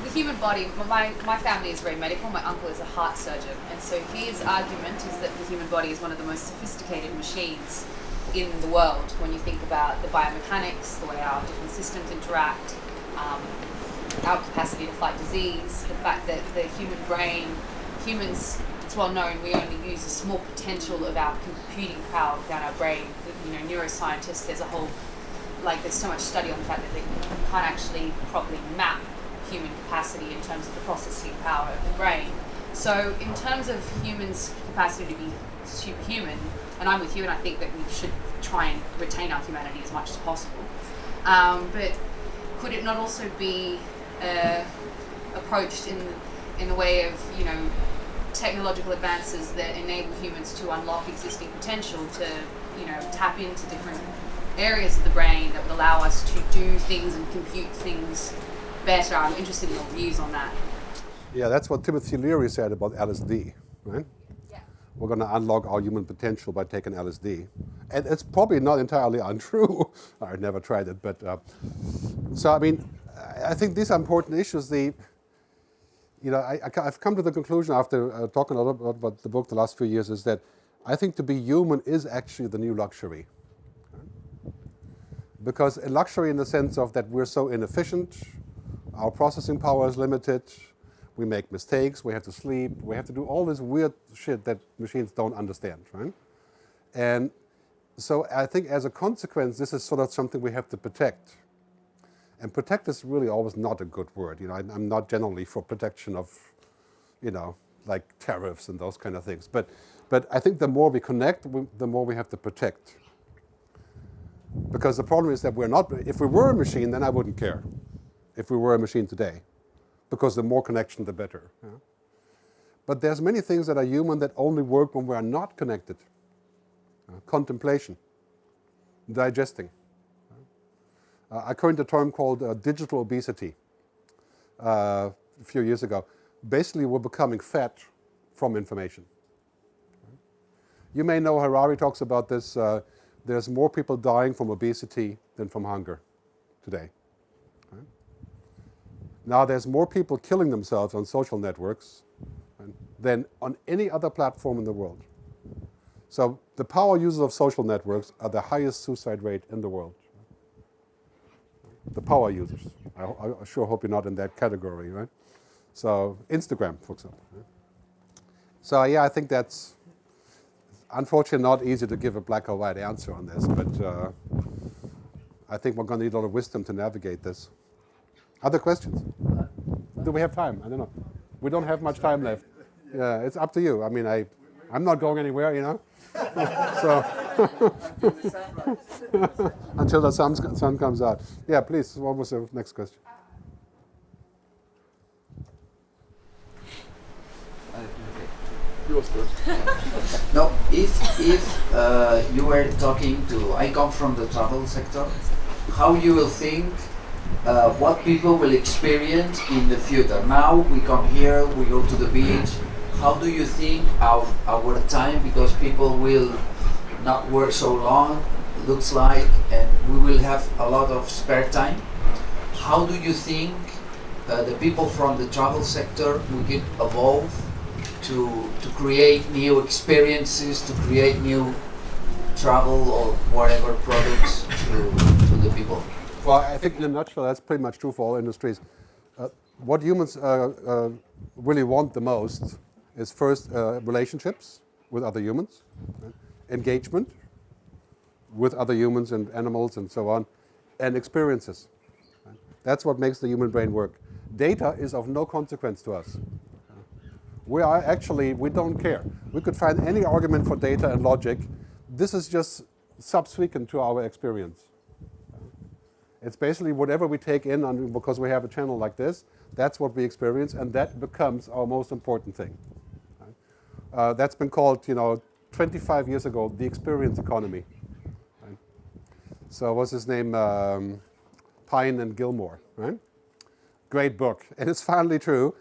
the human body, my family is very medical. My uncle is a heart surgeon, and so his argument is that the human body is one of the most sophisticated machines in the world when you think about the biomechanics, the way our different systems interact, our capacity to fight disease, the fact that the human brain, humans it's well known we only use a small potential of our computing power within our brain. You know, neuroscientists, there's a whole, like, there's so much study on the fact that they can't actually properly map human capacity in terms of the processing power of the brain. So in terms of humans' capacity to be superhuman, and I'm with you, and I think that we should try and retain our humanity as much as possible. But could it not also be approached in the way of, you know, technological advances that enable humans to unlock existing potential to, you know, tap into different areas of the brain that would allow us to do things and compute things better? I'm interested in your views on that. Yeah, that's what Timothy Leary said about LSD, right? Yeah. We're going to unlock our human potential by taking LSD. And it's probably not entirely untrue. I've never tried it, but so I mean, I think these are important issues. I've come to the conclusion after talking a lot about the book the last few years is that I think to be human is actually the new luxury. Because a luxury in the sense of that we're so inefficient, our processing power is limited, we make mistakes, we have to sleep, we have to do all this weird shit that machines don't understand, right? And so I think as a consequence, this is sort of something we have to protect. And protect is really always not a good word. You know, I'm not generally for protection of, you know, like tariffs and those kind of things. But I think the more we connect, the more we have to protect. Because the problem is that we're not, if we were a machine, then I wouldn't care. If we were a machine today. Because the more connection, the better. Yeah? But there's many things that are human that only work when we are not connected. Contemplation, digesting. I coined a term called digital obesity a few years ago. Basically, we're becoming fat from information. You may know Harari talks about this. There's more people dying from obesity than from hunger today. Now there's more people killing themselves on social networks than on any other platform in the world. So the power users of social networks are the highest suicide rate in the world. The power users. I sure hope you're not in that category, right? So Instagram, for example. So yeah, I think that's unfortunately not easy to give a black or white answer on this, but I think we're going to need a lot of wisdom to navigate this. Other questions? Do we have time? I don't know. We don't have much time left. Yeah, it's up to you. I mean, I'm not going anywhere, you know. So until the sun comes out. Yeah, please. What was the next question? Yours first. No, if you were talking to, I come from the travel sector, how you will think what people will experience in the future. Now we come here, we go to the beach. How do you think of our time, because people will not work so long, looks like, and we will have a lot of spare time. How do you think the people from the travel sector will get evolve to create new experiences, to create new travel or whatever products to the people? Well, I think in a nutshell, that's pretty much true for all industries. What humans really want the most is first relationships with other humans, engagement with other humans and animals and so on, and experiences. That's what makes the human brain work. Data is of no consequence to us. We don't care. We could find any argument for data and logic. This is just subsequent to our experience. It's basically whatever we take in because we have a channel like this, that's what we experience, and that becomes our most important thing. That's been called, 25 years ago, the experience economy. Right? So what's his name? Pine and Gilmore, right? Great book. And it's finally true.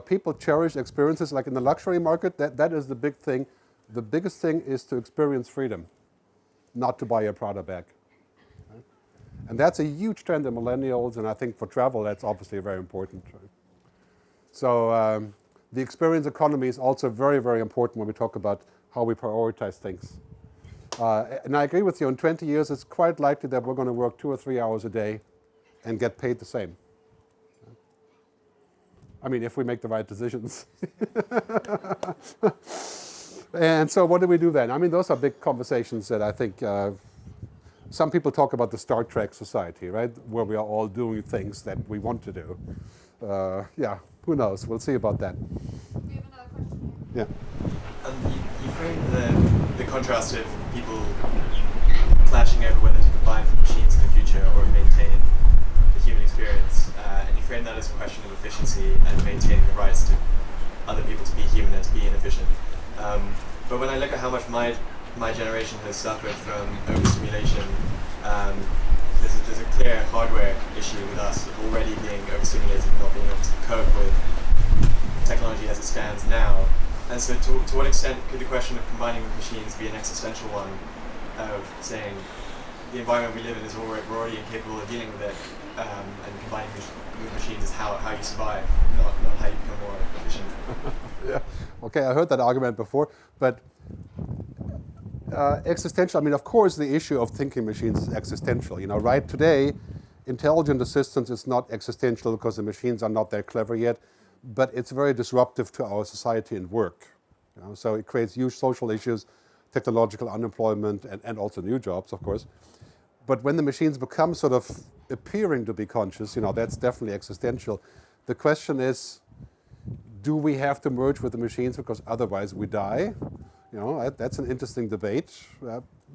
People cherish experiences like in the luxury market. That is the big thing. The biggest thing is to experience freedom, not to buy a Prada bag. Right? And that's a huge trend in millennials, and I think for travel that's obviously very important. Right? So the experience economy is also very, very important when we talk about how we prioritize things. And I agree with you, in 20 years it's quite likely that we're going to work 2 or 3 hours a day and get paid the same. I mean, if we make the right decisions. And so what do we do then? I mean, those are big conversations that I think some people talk about the Star Trek society, right? Where we are all doing things that we want to do. Yeah, who knows? We'll see about that. We have another question Yeah. You framed the contrast of people clashing over whether to combine machines in the future or maintain the human experience, and you frame that as a question of efficiency and maintaining the rights to other people to be human and to be inefficient. But when I look at how much my generation has suffered from overstimulation, there's a clear hardware issue with us of already being overstimulated and not being able to cope with technology as it stands now. And so to what extent could the question of combining with machines be an existential one, of saying the environment we live in is we're already incapable of dealing with it, and combining with machines is how you survive, not how you become more efficient. Yeah. Okay, I heard that argument before, but existential, I mean, of course, the issue of thinking machines is existential. You know, right today, intelligent assistance is not existential because the machines are not that clever yet, but it's very disruptive to our society and work. You know? So it creates huge social issues, technological unemployment, and also new jobs, of course. But when the machines become sort of appearing to be conscious, you know, that's definitely existential. The question is, do we have to merge with the machines because otherwise we die? You know, that's an interesting debate.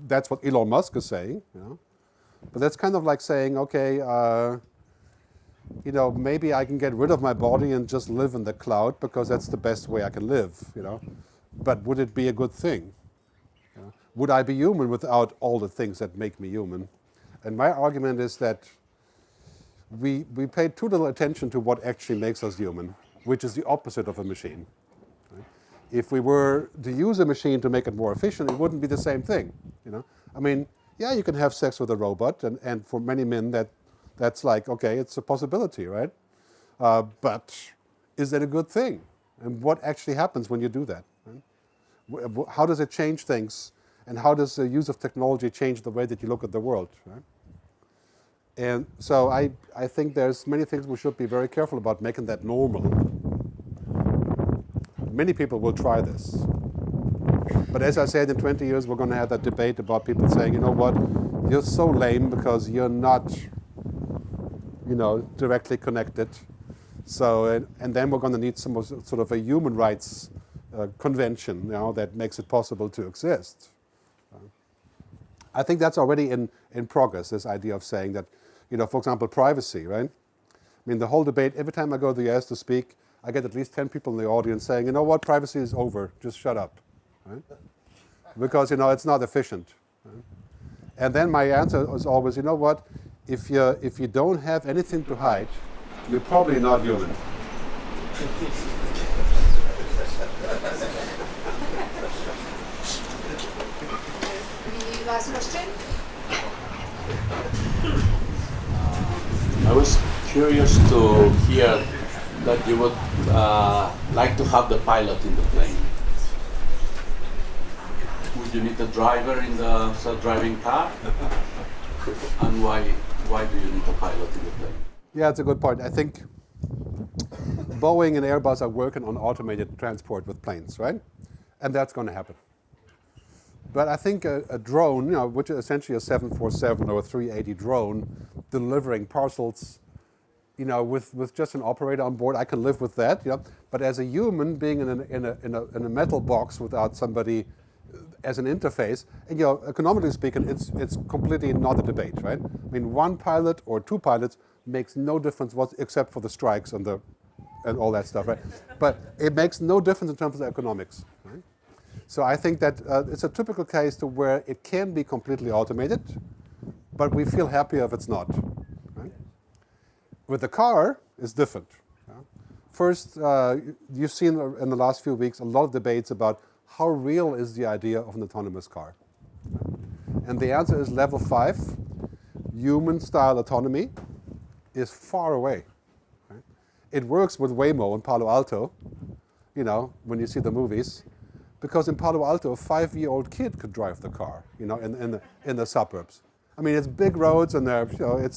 That's what Elon Musk is saying. You know, but that's kind of like saying, okay, you know, maybe I can get rid of my body and just live in the cloud because that's the best way I can live. You know, but would it be a good thing? You know? Would I be human without all the things that make me human? And my argument is that we pay too little attention to what actually makes us human, which is the opposite of a machine. Right? If we were to use a machine to make it more efficient, it wouldn't be the same thing. You know, I mean, yeah, you can have sex with a robot, and for many men that's like, okay, it's a possibility, right? But is that a good thing? And what actually happens when you do that? Right? How does it change things? And how does the use of technology change the way that you look at the world? Right? And so I think there's many things we should be very careful about making that normal. Many people will try this. But as I said, in 20 years, we're going to have that debate about people saying, you know what, you're so lame because you're not, you know, directly connected. So, and then we're going to need some sort of a human rights convention, you know, that makes it possible to exist. I think that's already in progress, this idea of saying that, you know, for example, privacy, right? I mean, the whole debate, every time I go to the US to speak, I get at least 10 people in the audience saying, you know what, privacy is over, just shut up. Right? Because, you know, it's not efficient. Right? And then my answer is always, you know what, if you don't have anything to hide, you're probably not human. Any last question? I was curious to hear that you would like to have the pilot in the plane. Would you need a driver in the self-driving car? And why do you need a pilot in the plane? Yeah, it's a good point. I think Boeing and Airbus are working on automated transport with planes, right? And that's going to happen. But I think a drone, you know, which is essentially a 747 or a 380 drone delivering parcels, you know, with just an operator on board, I can live with that. You know? But as a human being in a metal box without somebody as an interface, and you know, economically speaking, it's completely not a debate, right? I mean, one pilot or two pilots makes no difference except for the strikes and all that stuff, right? But it makes no difference in terms of the economics, right? So I think that it's a typical case to where it can be completely automated, but we feel happier if it's not. Right? With the car, it's different. Yeah? First, you've seen in the last few weeks a lot of debates about how real is the idea of an autonomous car. And the answer is level 5, human-style autonomy, is far away. Right? It works with Waymo in Palo Alto, you know, when you see the movies. Because in Palo Alto, a 5-year-old kid could drive the car, you know, in the suburbs. I mean, it's big roads, and you know,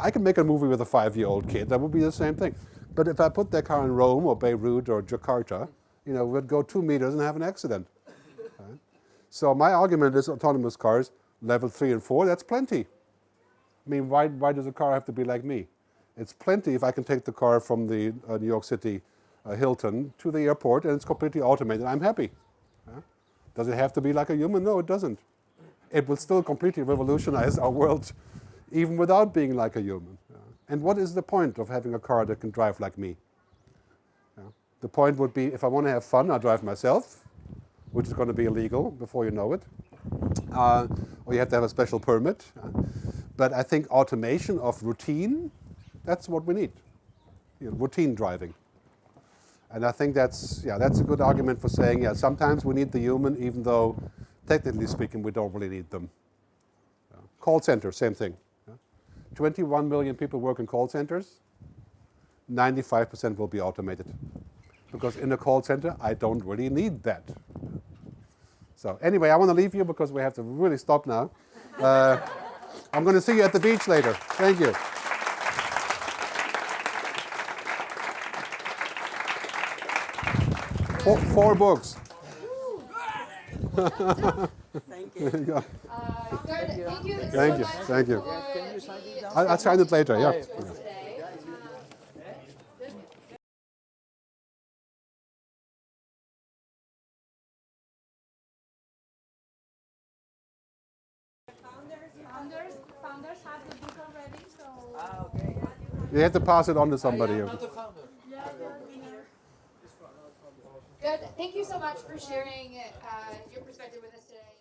I can make a movie with a 5-year-old kid. That would be the same thing. But if I put that car in Rome or Beirut or Jakarta, we'd go 2 meters and have an accident. Right? So my argument is autonomous cars, level 3 and 4, that's plenty. I mean, why does a car have to be like me? It's plenty if I can take the car from the New York City Hilton to the airport and it's completely automated. I'm happy. Does it have to be like a human? No, it doesn't. It will still completely revolutionize our world even without being like a human. And what is the point of having a car that can drive like me? The point would be, if I want to have fun, I drive myself, which is going to be illegal before you know it. Or you have to have a special permit. But I think automation of routine, that's what we need. Routine driving. And I think that's a good argument for saying, sometimes we need the human, even though, technically speaking, we don't really need them. Call center, same thing. 21 million people work in call centers. 95% will be automated. Because in a call center, I don't really need that. So anyway, I want to leave you because we have to really stop now. I'm going to see you at the beach later. Thank you. Four books. Thank you. Thank you. Thank you. I'll sign it later, yeah. Founders have the book already, so... Okay. You have to pass it on to somebody. Good. Thank you so much for sharing your perspective with us today.